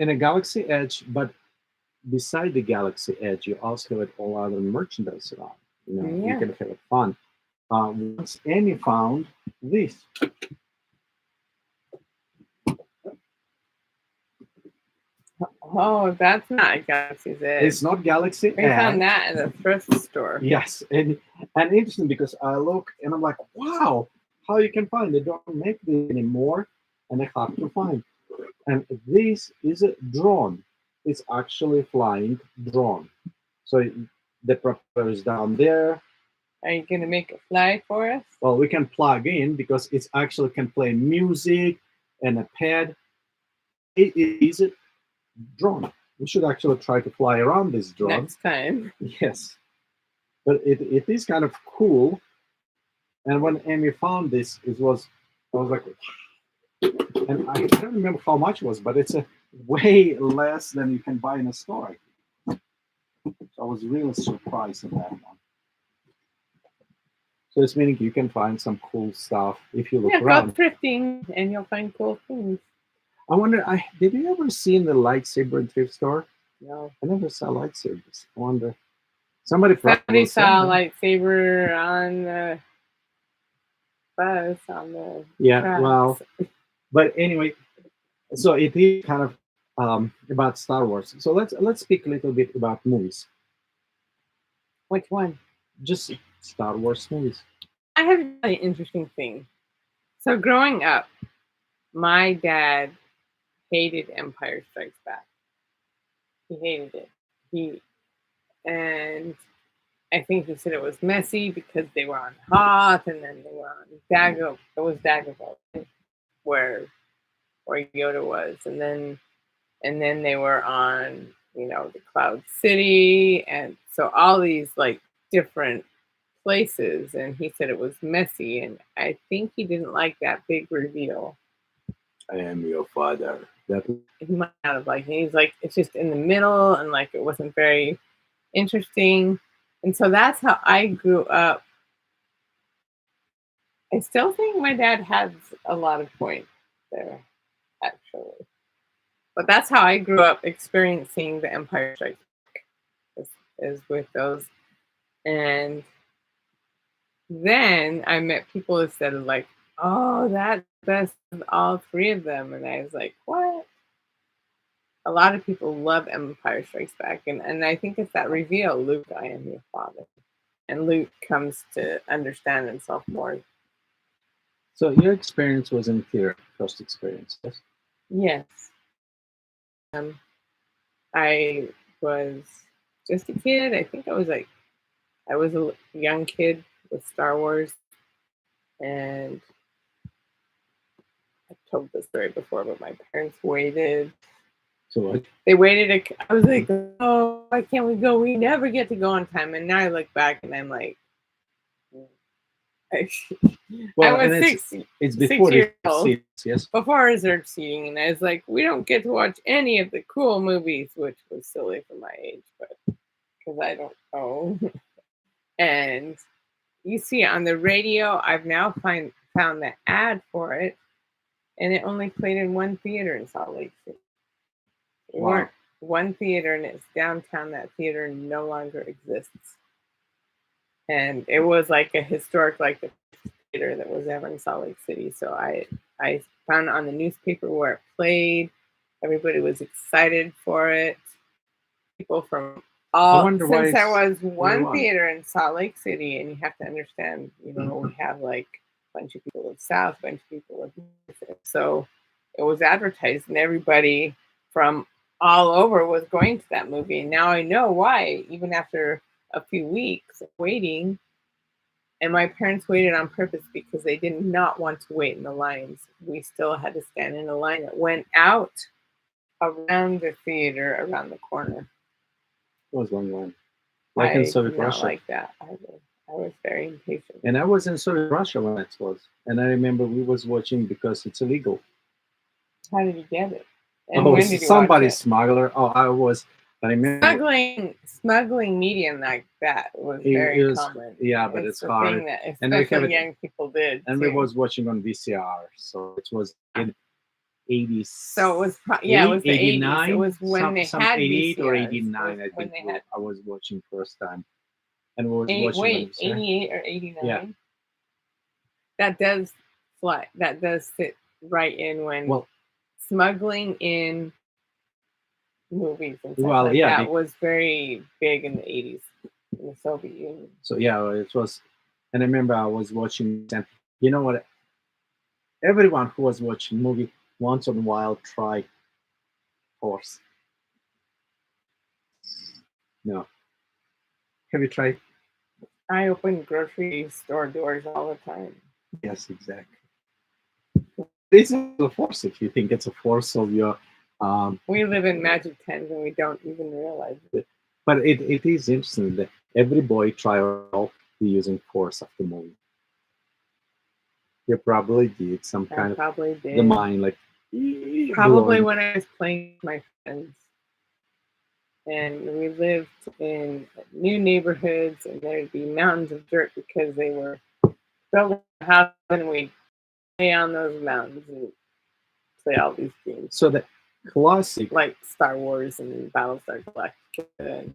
Speaker 2: in a Galaxy Edge, but beside the Galaxy Edge, you also have all other merchandise around. You
Speaker 1: Yeah.
Speaker 2: can have it fun. once Amy found this.
Speaker 1: Oh, that's not Galaxy's Edge.
Speaker 2: It's not Galaxy
Speaker 1: We found that at a thrift store.
Speaker 2: Yes, and interesting because I look and I'm like, wow, how you can find they don't make this anymore, and I have to find. And this is a drone. It's actually a flying drone. So the propeller is down there.
Speaker 1: Are you gonna make it fly for us?
Speaker 2: Well, we can plug in because it actually can play music and a pad. It is a drone. We should actually try to fly around this drone
Speaker 1: Next time.
Speaker 2: Yes, but it is kind of cool. And when Amy found this, I was like, and I don't remember how much it was, but it's a way less than you can buy in a store. So I was really surprised at that one. So it's meaning you can find some cool stuff if you look around.
Speaker 1: Go thrifting and you'll find cool things.
Speaker 2: I wonder, did you ever see in the lightsaber thrift store?
Speaker 1: No.
Speaker 2: I never saw lightsabers. I wonder. Somebody
Speaker 1: saw a lightsaber on the bus on the tracks.
Speaker 2: Well, but anyway, so it is kind of about Star Wars. So let's speak a little bit about movies.
Speaker 1: Which one?
Speaker 2: Just Star Wars movies.
Speaker 1: I have a really interesting thing. So growing up, my dad hated Empire Strikes Back. He hated it. And I think he said it was messy because they were on Hoth and then they were on Dagobah. It was Dagobah where Yoda was, and then they were on the Cloud City, and so all these like different places, and he said it was messy, and I think he didn't like that big reveal.
Speaker 2: I am your father.
Speaker 1: He might not have liked it. He's like, it's just in the middle, and like it wasn't very interesting. And so that's how I grew up. I still think my dad has a lot of points there, actually. But that's how I grew up experiencing the Empire Strikes Back, is with those. And then I met people who said like, oh, that's best of all three of them. And I was like, what? A lot of people love Empire Strikes Back. And I think it's that reveal, Luke, I am your father. And Luke comes to understand himself more.
Speaker 2: So your experience was in theater, first experience, yes?
Speaker 1: Yes. I was just a kid. I think I was a young kid with Star Wars. And I've told this story before, but my parents waited.
Speaker 2: So what?
Speaker 1: They waited. I was like, oh, why can't we go? We never get to go on time. And now I look back and I'm like,
Speaker 2: well,
Speaker 1: I was
Speaker 2: it's before
Speaker 1: 6 years old,
Speaker 2: yes,
Speaker 1: before reserved seating, and I was like, we don't get to watch any of the cool movies, which was silly for my age, but because I don't know. And you see on the radio, I've now found the ad for it, and it only played in one theater in Salt Lake City.
Speaker 2: Wow.
Speaker 1: One theater, and it's downtown. That theater no longer exists. And it was like a historic, like the theater that was ever in Salt Lake City. So I found it on the newspaper where it played. Everybody was excited for it. People from all, since there was one theater in Salt Lake City, and you have to understand, we have like a bunch of people of South, a bunch of people of North. So it was advertised, and everybody from all over was going to that movie. And now I know why, even after a few weeks of waiting. And my parents waited on purpose because they did not want to wait in the lines. We still had to stand in a line that went out around the theater, around the corner.
Speaker 2: It was one line. Like in Soviet Russia.
Speaker 1: Like that. I was very impatient.
Speaker 2: And I was in Soviet Russia when it was. And I remember we was watching because it's illegal.
Speaker 1: How did you get it? And when did you
Speaker 2: somebody
Speaker 1: watch it?
Speaker 2: smuggler. Oh, I remember
Speaker 1: smuggling medium like that was very common.
Speaker 2: Yeah, but it's hard.
Speaker 1: Thing that especially young people did.
Speaker 2: And we was watching on VCR, so it was in 80s.
Speaker 1: So it was it was the
Speaker 2: 89.
Speaker 1: 80s. It was when they had
Speaker 2: 88
Speaker 1: VCRs,
Speaker 2: or 89. I think I was watching first time, and we was watching.
Speaker 1: Wait, 88 or 89?
Speaker 2: Yeah,
Speaker 1: that does fly. That does fit right in when
Speaker 2: Well,
Speaker 1: smuggling in movies and stuff
Speaker 2: well,
Speaker 1: like
Speaker 2: yeah.
Speaker 1: that was very big in the 80s in the Soviet Union.
Speaker 2: So yeah, it was. And I remember I was watching, and you know what? Everyone who was watching movie once in a while try horse. No, have you tried?
Speaker 1: I open grocery store doors all the time.
Speaker 2: Yes, exactly. This is a force. If you think it's a force of your,
Speaker 1: We live in Magic Tens and we don't even realize it.
Speaker 2: but it is interesting that every boy try out using force of the movie. You probably did some
Speaker 1: I
Speaker 2: kind of
Speaker 1: probably
Speaker 2: the
Speaker 1: did.
Speaker 2: mind like
Speaker 1: Probably
Speaker 2: blowing.
Speaker 1: when I was playing with my friends. And we lived in new neighborhoods, and there'd be mountains of dirt because they were building a house, and we'd play on those mountains and play all these games
Speaker 2: So the classic,
Speaker 1: like Star Wars and Battlestar Galactica.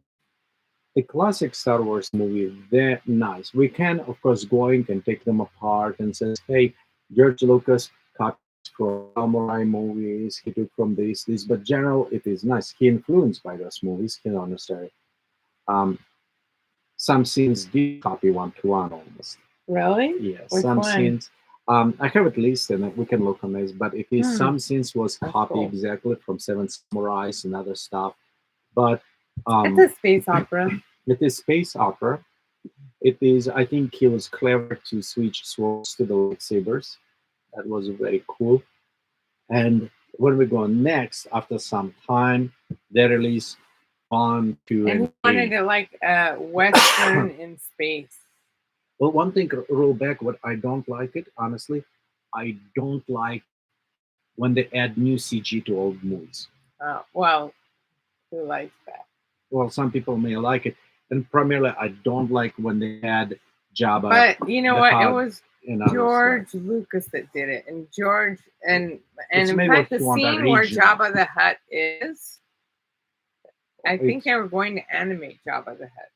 Speaker 2: the classic Star Wars movie, they're nice. We can, of course, go in and take them apart and says, hey, George Lucas copied from samurai movies, he took from this, but general, it is nice. He influenced by those movies, he understand. Um, some scenes did copy one to one almost.
Speaker 1: Really?
Speaker 2: Yes,
Speaker 1: Which
Speaker 2: some
Speaker 1: one?
Speaker 2: scenes. I have it listed, and we can look on this, but it is some scenes was
Speaker 1: That's
Speaker 2: copy
Speaker 1: cool.
Speaker 2: exactly from Seven Samurais and other stuff. But
Speaker 1: It's a space opera.
Speaker 2: it is space opera. It is. I think he was clever to switch swords to the lightsabers. That was very cool. And when we go next, after some time, they release 1, 2,
Speaker 1: And he
Speaker 2: and
Speaker 1: wanted
Speaker 2: 3.
Speaker 1: it like a Western in space.
Speaker 2: Well, one thing, roll back, what I don't like it, honestly, I don't like when they add new CG to old movies.
Speaker 1: Well, who likes that?
Speaker 2: Well, some people may like it, and primarily I don't like when they add Jabba.
Speaker 1: But you know
Speaker 2: the
Speaker 1: what? It
Speaker 2: Hutt,
Speaker 1: was
Speaker 2: and other
Speaker 1: George
Speaker 2: stuff.
Speaker 1: Lucas that did it, and George and
Speaker 2: It's
Speaker 1: in
Speaker 2: maybe
Speaker 1: fact
Speaker 2: if
Speaker 1: the
Speaker 2: you want a
Speaker 1: scene where
Speaker 2: region.
Speaker 1: Jabba the Hutt is, I think
Speaker 2: It's-
Speaker 1: they were going to animate Jabba the Hutt.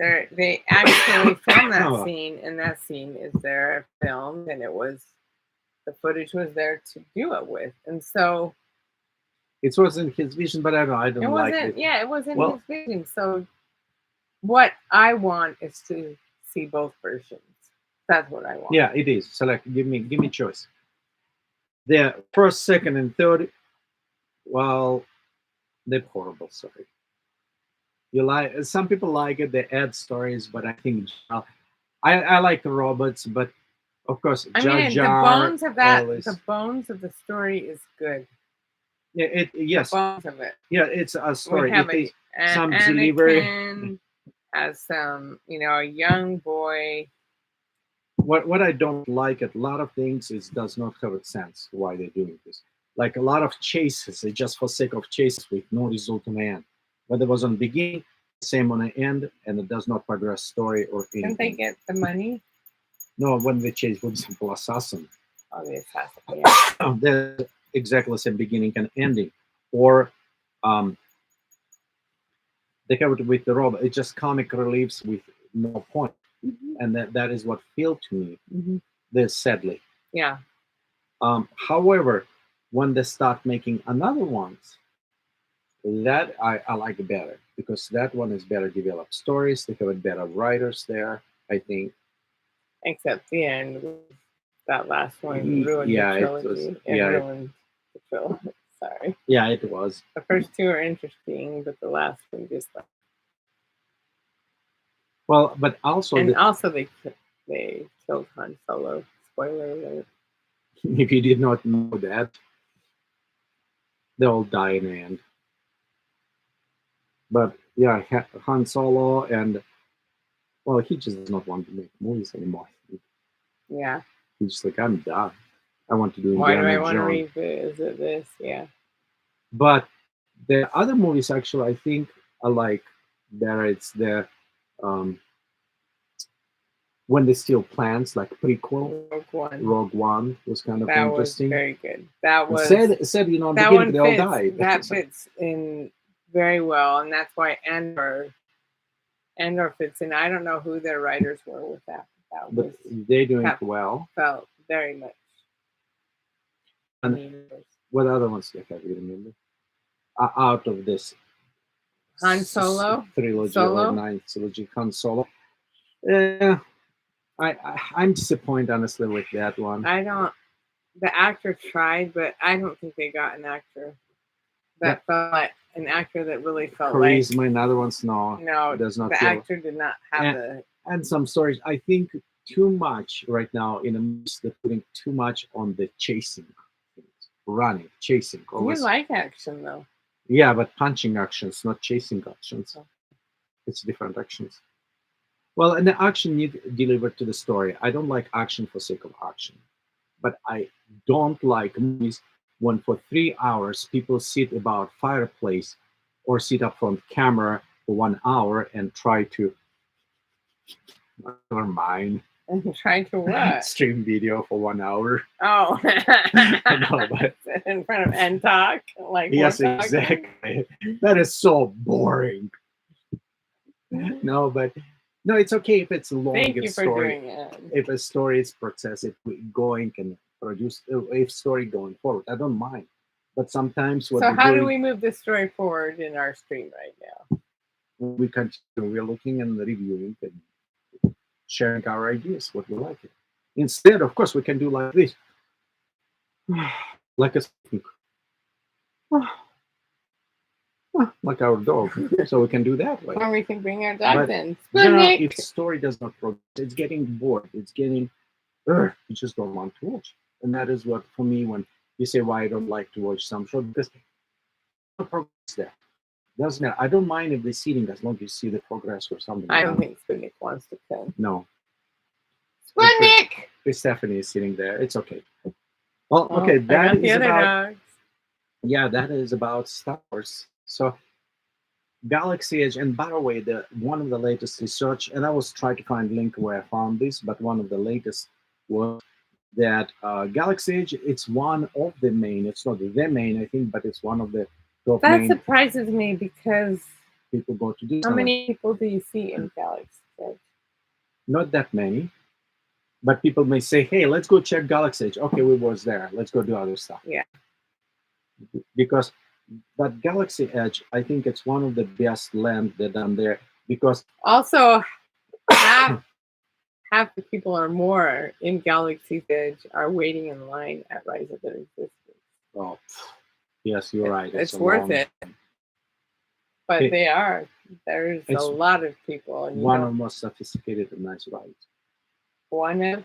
Speaker 1: They actually filmed that scene, and that scene is there filmed, and the footage was there to do it with, and so
Speaker 2: it wasn't his vision, but I don't
Speaker 1: it
Speaker 2: like
Speaker 1: wasn't.
Speaker 2: it.
Speaker 1: Yeah, it wasn't
Speaker 2: Well-
Speaker 1: his vision. So what I want is to see both versions. That's what I want.
Speaker 2: Yeah, it is. Select. Give me choice. The first, second, and third. Well, they're horrible. Sorry. You like some people like it. They add stories, but I think I like the robots, but of course,
Speaker 1: I
Speaker 2: Jar
Speaker 1: mean,
Speaker 2: Jar,
Speaker 1: the bones of that,
Speaker 2: all this-
Speaker 1: the bones of the story is good.
Speaker 2: Yeah, yes,
Speaker 1: The bones of it.
Speaker 2: yeah, it's a story.
Speaker 1: We have
Speaker 2: It is some
Speaker 1: Anakin has some, a young boy.
Speaker 2: what I don't like at a lot of things is does not have a sense why they're doing this. Like a lot of chases, it's just for sake of chases with no result in the end. Whether it was on the beginning, same on the end, and it does not progress story or anything.
Speaker 1: Didn't they get the money?
Speaker 2: No, when they chase, for example, assassin,
Speaker 1: Oh, the assassin. Yeah.
Speaker 2: they're exactly the same beginning and ending, or they have it with the robot. It's just comic reliefs with no point, and that is what feel to me. This sadly.
Speaker 1: Yeah.
Speaker 2: However, when they start making another ones, that I like better because that one is better developed stories. They have better writers there, I think.
Speaker 1: Except the end, that last one ruined
Speaker 2: Yeah,
Speaker 1: the
Speaker 2: it
Speaker 1: trilogy.
Speaker 2: was-
Speaker 1: It
Speaker 2: yeah, it-
Speaker 1: ruined the trilogy. Sorry.
Speaker 2: Yeah, it was.
Speaker 1: The first two are interesting, but the last one just like.
Speaker 2: Well, but also,
Speaker 1: And also they killed Han Solo. Spoiler alert.
Speaker 2: if you did not know that, they all die in the end. But yeah, Han Solo and well, he just does not want to make movies anymore.
Speaker 1: Yeah.
Speaker 2: He's just like, I'm done. I want to do
Speaker 1: Why do I
Speaker 2: Indiana
Speaker 1: want to
Speaker 2: Jones.
Speaker 1: revisit this? Yeah.
Speaker 2: But the other movies, actually, I think I like better. It's the When They Steal Plants, like prequel. Rogue One was kind of
Speaker 1: That was
Speaker 2: interesting.
Speaker 1: very good. That was
Speaker 2: said in the
Speaker 1: that
Speaker 2: beginning
Speaker 1: one
Speaker 2: they all
Speaker 1: fits.
Speaker 2: died.
Speaker 1: That fits in very well, and that's why Andor fits in. I don't know who their writers were with that. That
Speaker 2: but
Speaker 1: was
Speaker 2: they're doing
Speaker 1: Cap-
Speaker 2: well.
Speaker 1: felt very much in
Speaker 2: And
Speaker 1: the universe.
Speaker 2: what other ones do you remember? Out of this
Speaker 1: Han Solo,
Speaker 2: trilogy or
Speaker 1: Solo.
Speaker 2: ninth trilogy, Han Solo. Yeah, I'm disappointed honestly with that one.
Speaker 1: I don't. The actor tried, but I don't think they got an actor that felt like an actor that really felt
Speaker 2: Charisma and other ones, no,
Speaker 1: no.
Speaker 2: does not
Speaker 1: The
Speaker 2: feel.
Speaker 1: actor did not have
Speaker 2: And,
Speaker 1: the.
Speaker 2: and some stories, I think too much right now in the movies, they're putting too much on the chasing, running, chasing.
Speaker 1: You
Speaker 2: Always.
Speaker 1: like action though.
Speaker 2: Yeah, but punching actions, not chasing actions.
Speaker 1: Oh.
Speaker 2: It's different actions. Well, and the action need delivered to the story. I don't like action for sake of action, but I don't like movies when for 3 hours people sit about fireplace or sit up front camera for 1 hour and try to never mind
Speaker 1: I'm trying to what?
Speaker 2: stream video for 1 hour.
Speaker 1: Oh,
Speaker 2: No, but
Speaker 1: sit in front of and talk like
Speaker 2: yes,
Speaker 1: we're talking.
Speaker 2: exactly. That is so boring. No, but no, it's okay if it's a long
Speaker 1: Thank you for
Speaker 2: story.
Speaker 1: doing it.
Speaker 2: If a story is processed, if we going and produce a story going forward, I don't mind. But sometimes what
Speaker 1: So
Speaker 2: we're
Speaker 1: how do
Speaker 2: doing,
Speaker 1: we move this story forward in our stream right now?
Speaker 2: we continue, we're looking and reviewing and sharing our ideas, what we like it. Instead, of course, we can do like this, like a like our dog. So we can do that way.
Speaker 1: Or we can bring our dog
Speaker 2: But,
Speaker 1: in.
Speaker 2: You know,
Speaker 1: Sputnik!
Speaker 2: if the story does not progress, it's getting bored. It's getting, you just don't want to watch. And that is what, for me, when you say why I don't like to watch some show, because the progress there. Doesn't matter. I don't mind if they're sitting as long as you see the progress or something.
Speaker 1: I don't think Sputnik wants to come.
Speaker 2: No.
Speaker 1: Sputnik!
Speaker 2: If Stephanie is sitting there, it's okay. Well,
Speaker 1: Oh,
Speaker 2: okay,
Speaker 1: I
Speaker 2: that
Speaker 1: got the
Speaker 2: is
Speaker 1: other
Speaker 2: about,
Speaker 1: dogs.
Speaker 2: yeah, that is about Star Wars. So Galaxy Edge, and by the way, the one of the latest research, and I was trying to find a link where I found this, but one of the latest was that Galaxy Edge, it's one of the main, it's not the main, I think, but it's one of the top
Speaker 1: That
Speaker 2: main
Speaker 1: surprises me because
Speaker 2: people go to Disneyland.
Speaker 1: how many people do you see in Galaxy Edge?
Speaker 2: Not that many, but people may say, hey, let's go check Galaxy Edge. Okay, we was there. Let's go do other stuff.
Speaker 1: Yeah.
Speaker 2: Because that Galaxy Edge, I think it's one of the best land they've done there, because
Speaker 1: Also, half the people or more in Galaxy's Edge are waiting in line at Rise of the Resistance.
Speaker 2: oh, yes, you're right.
Speaker 1: It's worth
Speaker 2: long-
Speaker 1: it. But
Speaker 2: Okay.
Speaker 1: they are. There's
Speaker 2: It's
Speaker 1: a lot of people. And
Speaker 2: one of the most sophisticated and nice rides.
Speaker 1: one of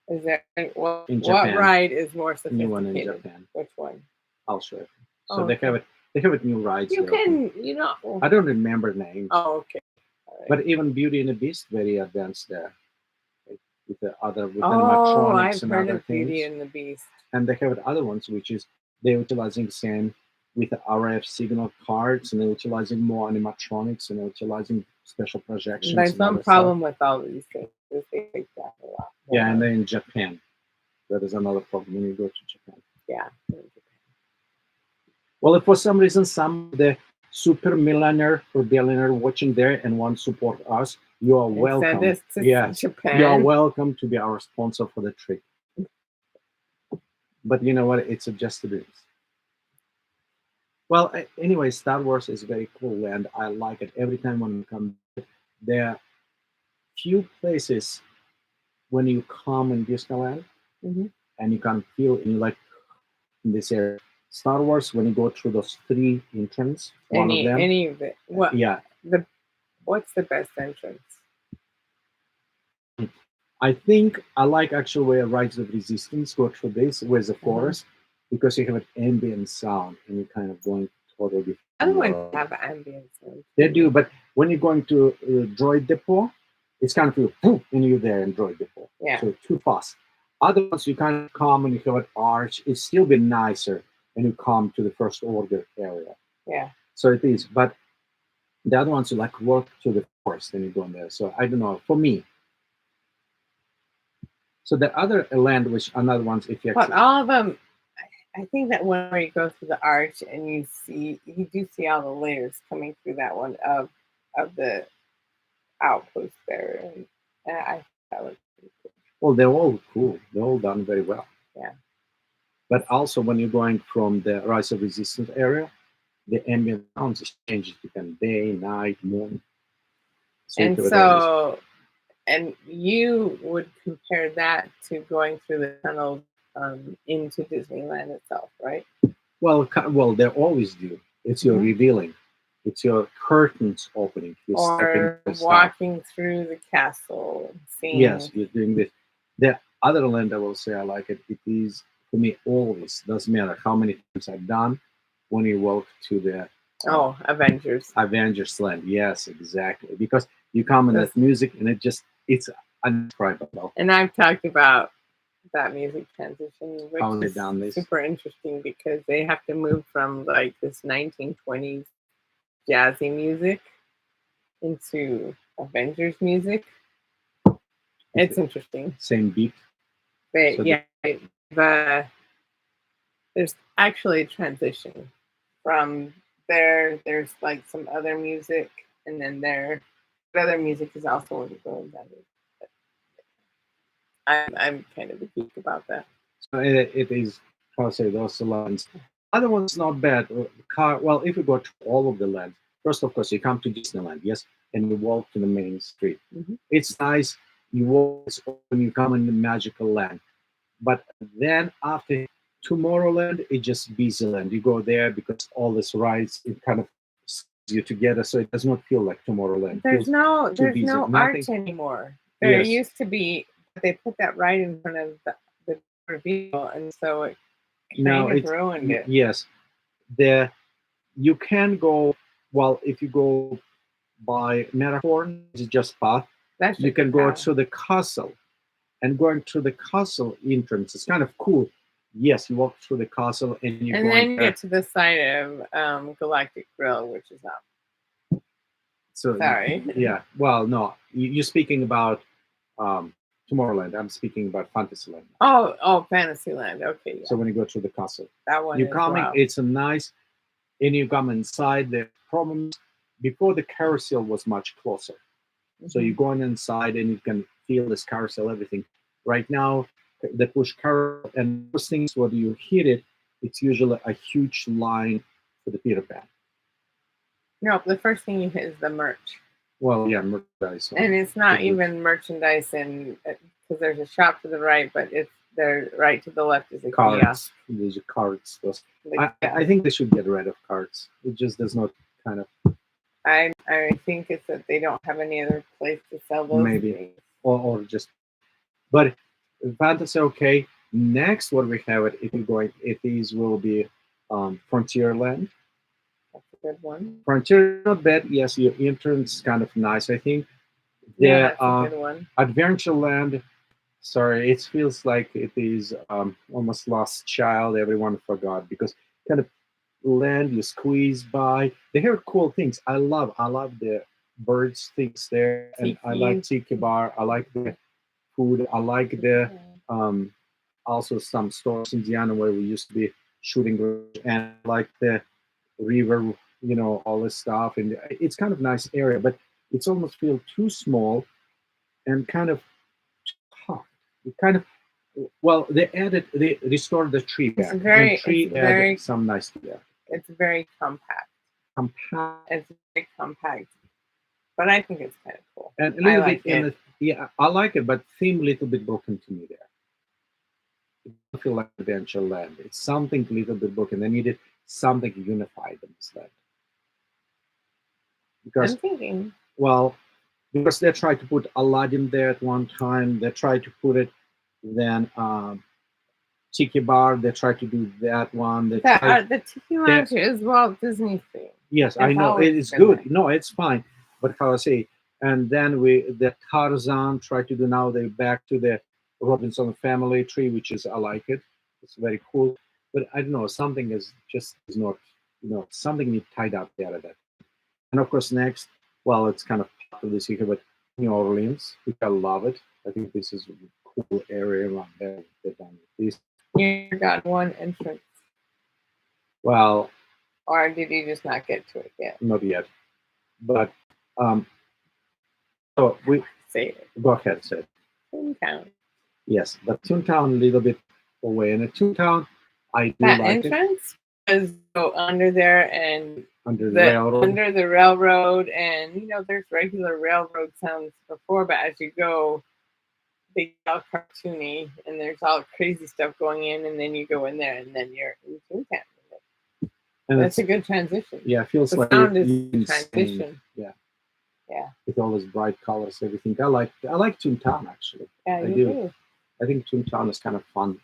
Speaker 1: is there what
Speaker 2: In Japan.
Speaker 1: ride is more
Speaker 2: New one in
Speaker 1: sophisticated?
Speaker 2: Japan.
Speaker 1: Which one?
Speaker 2: I'll show you. So
Speaker 1: Oh,
Speaker 2: they have it. They have it new rides.
Speaker 1: You
Speaker 2: there.
Speaker 1: can,
Speaker 2: I don't remember names.
Speaker 1: Oh, okay. All right.
Speaker 2: But even Beauty and the Beast, very advanced there. Like, with the
Speaker 1: I've
Speaker 2: animatronics and
Speaker 1: heard
Speaker 2: other
Speaker 1: of Beauty
Speaker 2: things.
Speaker 1: and the Beast.
Speaker 2: And they have other ones, which is they're utilizing same with the RF signal cards, and they're utilizing more animatronics, and they're utilizing special projections.
Speaker 1: There's
Speaker 2: and
Speaker 1: one
Speaker 2: other
Speaker 1: problem with all these things. Is they take that a lot.
Speaker 2: Yeah, and then in Japan, that is another problem when you go to Japan.
Speaker 1: Yeah.
Speaker 2: Well, if for some reason some of the super millionaire or billionaire watching there and want to support us, you are welcome.
Speaker 1: Send this to
Speaker 2: Yes,
Speaker 1: Japan.
Speaker 2: you are welcome to be our sponsor for the trip. But you know what? It's just a dream. Well, anyway, Star Wars is very cool, and I like it. Every time when you come, there are few places when you come in Disneyland, and you can feel in like in this area. Star Wars, when you go through those three entrances, one of them.
Speaker 1: Any of it. What?
Speaker 2: Yeah.
Speaker 1: What's the best entrance?
Speaker 2: I think I like actually where Rise of Resistance go through this, where's the forest, because you have an ambient sound and you're kind of going totally.
Speaker 1: Other ones have ambient sound.
Speaker 2: They do, but when you're going to Droid Depot, it's kind of feel poof, and you're there in Droid Depot.
Speaker 1: Yeah.
Speaker 2: So too fast. Other ones you kind of come and you have an arch. It's still been nicer, and you come to the First Order area.
Speaker 1: Yeah.
Speaker 2: So it is, but the other ones you like walk to the forest and you go in there. So I don't know. For me. So the other land, which another ones, if you
Speaker 1: But all of them, I think that one where you go through the arch and you do see all the layers coming through that one of the outpost there, and I thought that was pretty
Speaker 2: Well, they're all cool. They're all done very well.
Speaker 1: Yeah.
Speaker 2: But also, when you're going from the rise of resistance area, the ambient sounds is changes depending day, night, morning. So you
Speaker 1: And
Speaker 2: could always
Speaker 1: so, and you would compare that to going through the tunnel into Disneyland itself, right?
Speaker 2: well, they always do. It's your
Speaker 1: Mhm.
Speaker 2: revealing. It's your curtains opening. You're stepping
Speaker 1: Or
Speaker 2: the stuff.
Speaker 1: walking through the castle, and
Speaker 2: Yes,
Speaker 1: seeing.
Speaker 2: you're doing this. The other land I will say I like it. It is for me always doesn't matter how many times I've done when you walk to the
Speaker 1: Oh, Avengers.
Speaker 2: Avengers land. Yes, exactly. Because you come in
Speaker 1: That's,
Speaker 2: that music and it's indescribable.
Speaker 1: and I've talked about that music transition, which
Speaker 2: How they
Speaker 1: is
Speaker 2: done this.
Speaker 1: super interesting because they have to move from like this 1920s jazzy music into Avengers music. It's interesting.
Speaker 2: Same beat.
Speaker 1: But
Speaker 2: So
Speaker 1: yeah, there's actually a transition from there. There's like some other music, and then the other music is also when you go in that. I'm kind of a geek about that.
Speaker 2: So it is, how to say, those lines. Other one's not bad. Well, if you go to all of the land, first, of course, you come to Disneyland, yes, and you walk to the main street.
Speaker 1: Mhm.
Speaker 2: It's nice. You walk when you come in the magical land. But then after Tomorrowland, it's just busy land. You go there because all this rides, it kind of squeeze you together, so it does not feel like Tomorrowland. It
Speaker 1: There's
Speaker 2: feels
Speaker 1: no
Speaker 2: too
Speaker 1: there's
Speaker 2: busy.
Speaker 1: no
Speaker 2: Nothing.
Speaker 1: art anymore. There
Speaker 2: Yes.
Speaker 1: used to be, but they put that right in front of the reveal, and so it
Speaker 2: No,
Speaker 1: kind of
Speaker 2: it's
Speaker 1: ruined it.
Speaker 2: yes. There you can go. Well, if you go by Matterhorn, it's just path.
Speaker 1: That's
Speaker 2: You
Speaker 1: just
Speaker 2: can
Speaker 1: a
Speaker 2: go
Speaker 1: path.
Speaker 2: to the castle, and going to the castle entrance is kind of cool. Yes, you walk through the castle, and you
Speaker 1: And
Speaker 2: go
Speaker 1: then
Speaker 2: in
Speaker 1: you
Speaker 2: there.
Speaker 1: get to the side of Galactic Grill, which is up.
Speaker 2: So
Speaker 1: Sorry.
Speaker 2: yeah, well, no, you're speaking about um, Tomorrowland. I'm speaking about Fantasyland.
Speaker 1: Oh, Fantasyland. Okay, yeah.
Speaker 2: So when you go to the castle,
Speaker 1: That one
Speaker 2: you're
Speaker 1: is
Speaker 2: coming.
Speaker 1: wow.
Speaker 2: It's a nice, and you come inside. The problem is, before the carousel was much closer. So
Speaker 1: Mhm.
Speaker 2: you're going inside and you can feel this carousel, everything. Right now, they push carousel, and those things, when you hit it, it's usually a huge line for the Peter Pan.
Speaker 1: No, the first thing you hit is the merch,
Speaker 2: Well, yeah, merchandise.
Speaker 1: and it's not
Speaker 2: the booth.
Speaker 1: even merchandise, and because there's a shop to the right, but it's there right to the left is a
Speaker 2: Cards.
Speaker 1: kiosk.
Speaker 2: There's cards.
Speaker 1: Like,
Speaker 2: I think they should get rid of cards. It just does not kind of
Speaker 1: I think it's that they don't have any other place to sell those
Speaker 2: maybe
Speaker 1: things.
Speaker 2: or just. But Fantasy, okay. Next, what we have it if you're going, if these will be Frontierland.
Speaker 1: That's a good one.
Speaker 2: Frontier not bad. Yes, your entrance kind of nice. I think
Speaker 1: Yeah,
Speaker 2: the
Speaker 1: that's a good one.
Speaker 2: Adventureland. Sorry, it feels like it is almost lost child. Everyone forgot because kind of land you squeeze by. They have cool things. I love the birds things there, and I like Tiki Bar. I like the food. I like the um, also some stores in Indiana where we used to be shooting range, and I like the river, all this stuff, and it's kind of nice area, but it's almost feel too small and kind of hot. It kind of they restored the tree back, and tree added some nice yeah.
Speaker 1: It's very compact.
Speaker 2: Compact.
Speaker 1: It's very compact, but I think it's kind of cool.
Speaker 2: And a little bit in the I like it, but theme a little bit broken to me there. I feel like Adventureland. It's something a little bit broken. They needed something unified in this land. Because
Speaker 1: I'm thinking.
Speaker 2: Well, because they tried to put Aladdin there at one time. They tried to put it then Tiki Bar. They tried to do that one. The
Speaker 1: Tiki Lounge is Walt Disney thing.
Speaker 2: Yes, I know it is good. There. No, it's fine. But how I say, and then the Tarzan tried to do now. They're back to the Robinson family tree, which is I like it. It's very cool. But I don't know, something is not, something needs tied up there. That. And of course, next, well, it's kind of part of this here, but New Orleans, which I love it. I think this is a cool area around there. They've done this.
Speaker 1: You got one entrance.
Speaker 2: Well.
Speaker 1: Or did you just not get to it yet?
Speaker 2: Not yet. But so we
Speaker 1: say it.
Speaker 2: Go ahead, say it.
Speaker 1: Toontown.
Speaker 2: Yes, but Toontown a little bit away. And at Toontown, I do
Speaker 1: That
Speaker 2: like it.
Speaker 1: entrance is go under there and
Speaker 2: Under the railroad.
Speaker 1: under the railroad, and there's regular railroad sounds before, but as you go, they get all cartoony and there's all crazy stuff going in, and then you go in there, and then you're in Toontown.
Speaker 2: And
Speaker 1: That's a good transition.
Speaker 2: Yeah, it feels
Speaker 1: The
Speaker 2: like
Speaker 1: sound
Speaker 2: you're
Speaker 1: is
Speaker 2: insane.
Speaker 1: transition.
Speaker 2: Yeah.
Speaker 1: Yeah.
Speaker 2: With all those bright colors, everything. I like Toontown actually.
Speaker 1: Yeah,
Speaker 2: I
Speaker 1: you
Speaker 2: do. I think Toontown is kind of fun.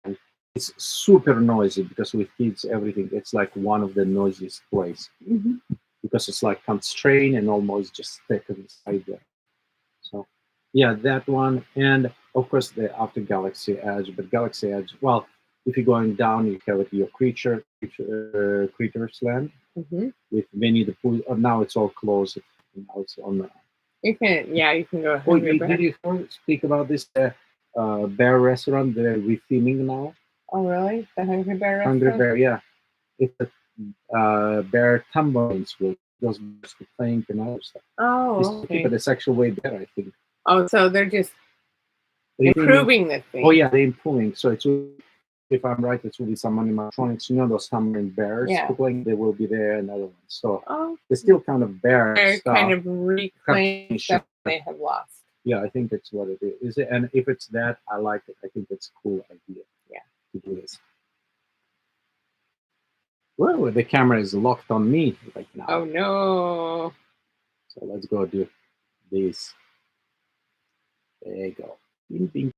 Speaker 2: And it's super noisy because with kids, everything, it's like one of the noisiest places.
Speaker 1: Mm-hmm.
Speaker 2: Because it's like constrained and almost just stuck inside there. So, yeah, that one. And of course, the after Galaxy Edge. But Galaxy Edge, well, if you're going down, you have your Creatures Land
Speaker 1: Mm-hmm.
Speaker 2: with Winnie the Pooh. Now it's all closed. Now it's on.
Speaker 1: You can go.
Speaker 2: Oh, did you speak about this bear restaurant? They're retheming now.
Speaker 1: Oh, really? The Hungry Bear restaurant?
Speaker 2: Hungry Bear, yeah. It's a bear tambourines with those bears playing and other stuff.
Speaker 1: Oh, okay.
Speaker 2: But it's actually way better, I think.
Speaker 1: Oh, so they're just improving the thing.
Speaker 2: Oh, yeah, they're improving. So it's, if I'm right, it will be some animatronics. Those tambourine bears playing, they will be there and other ones. So it's still kind of bear stuff.
Speaker 1: Kind of reclaim stuff they have lost.
Speaker 2: Yeah, I think that's what it is. And if it's that, I like it. I think it's a cool idea.
Speaker 1: Yeah.
Speaker 2: To do this. Well, the camera is locked on me right now.
Speaker 1: Oh no.
Speaker 2: So let's go do this. There you go. Bing, bing.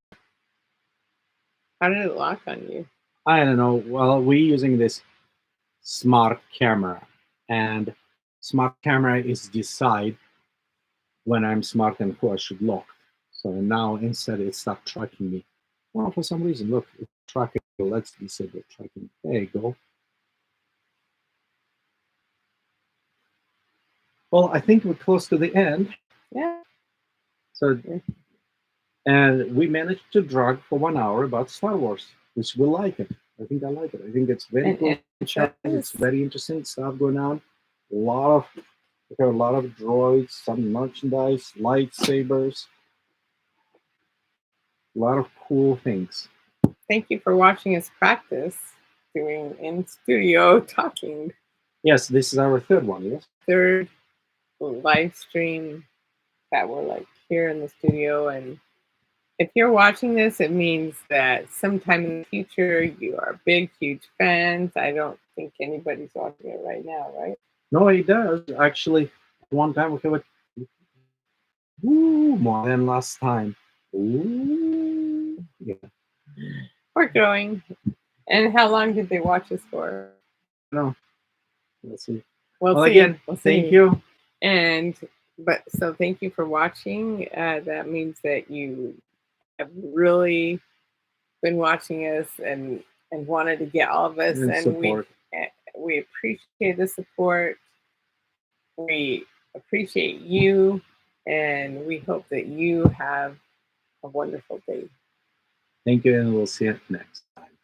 Speaker 1: How did it lock on you?
Speaker 2: I don't know. Well, we're using this smart camera, and smart camera is decide when I'm smart and who I should lock. So now instead it stopped tracking me. Well, for some reason, look, it's tracking. Let's disable tracking. There you go. Well, I think we're close to the end.
Speaker 1: Yeah.
Speaker 2: So, and we managed to drag for 1 hour about Star Wars, which we like it. I think I like it. I think it's very cool. It's very interesting stuff going on. We have a lot of droids, some merchandise, lightsabers, a lot of cool things.
Speaker 1: Thank you for watching us practice doing in studio talking.
Speaker 2: Yes, this is our third one. Yes.
Speaker 1: Third live stream that we're like here in the studio, and if you're watching this, it means that sometime in the future you are big, huge fans. I don't think anybody's watching it right now, right?
Speaker 2: No, it does. Actually, one time we have more than last time. Ooh, yeah.
Speaker 1: We're growing. And how long did they watch us for?
Speaker 2: No. Let's see.
Speaker 1: Well,
Speaker 2: again, thank you.
Speaker 1: So thank you for watching. That means that you have really been watching us and wanted to get all of us, and
Speaker 2: support.
Speaker 1: We appreciate the support. We appreciate you, and we hope that you have a wonderful day.
Speaker 2: Thank you, and we'll see you next time.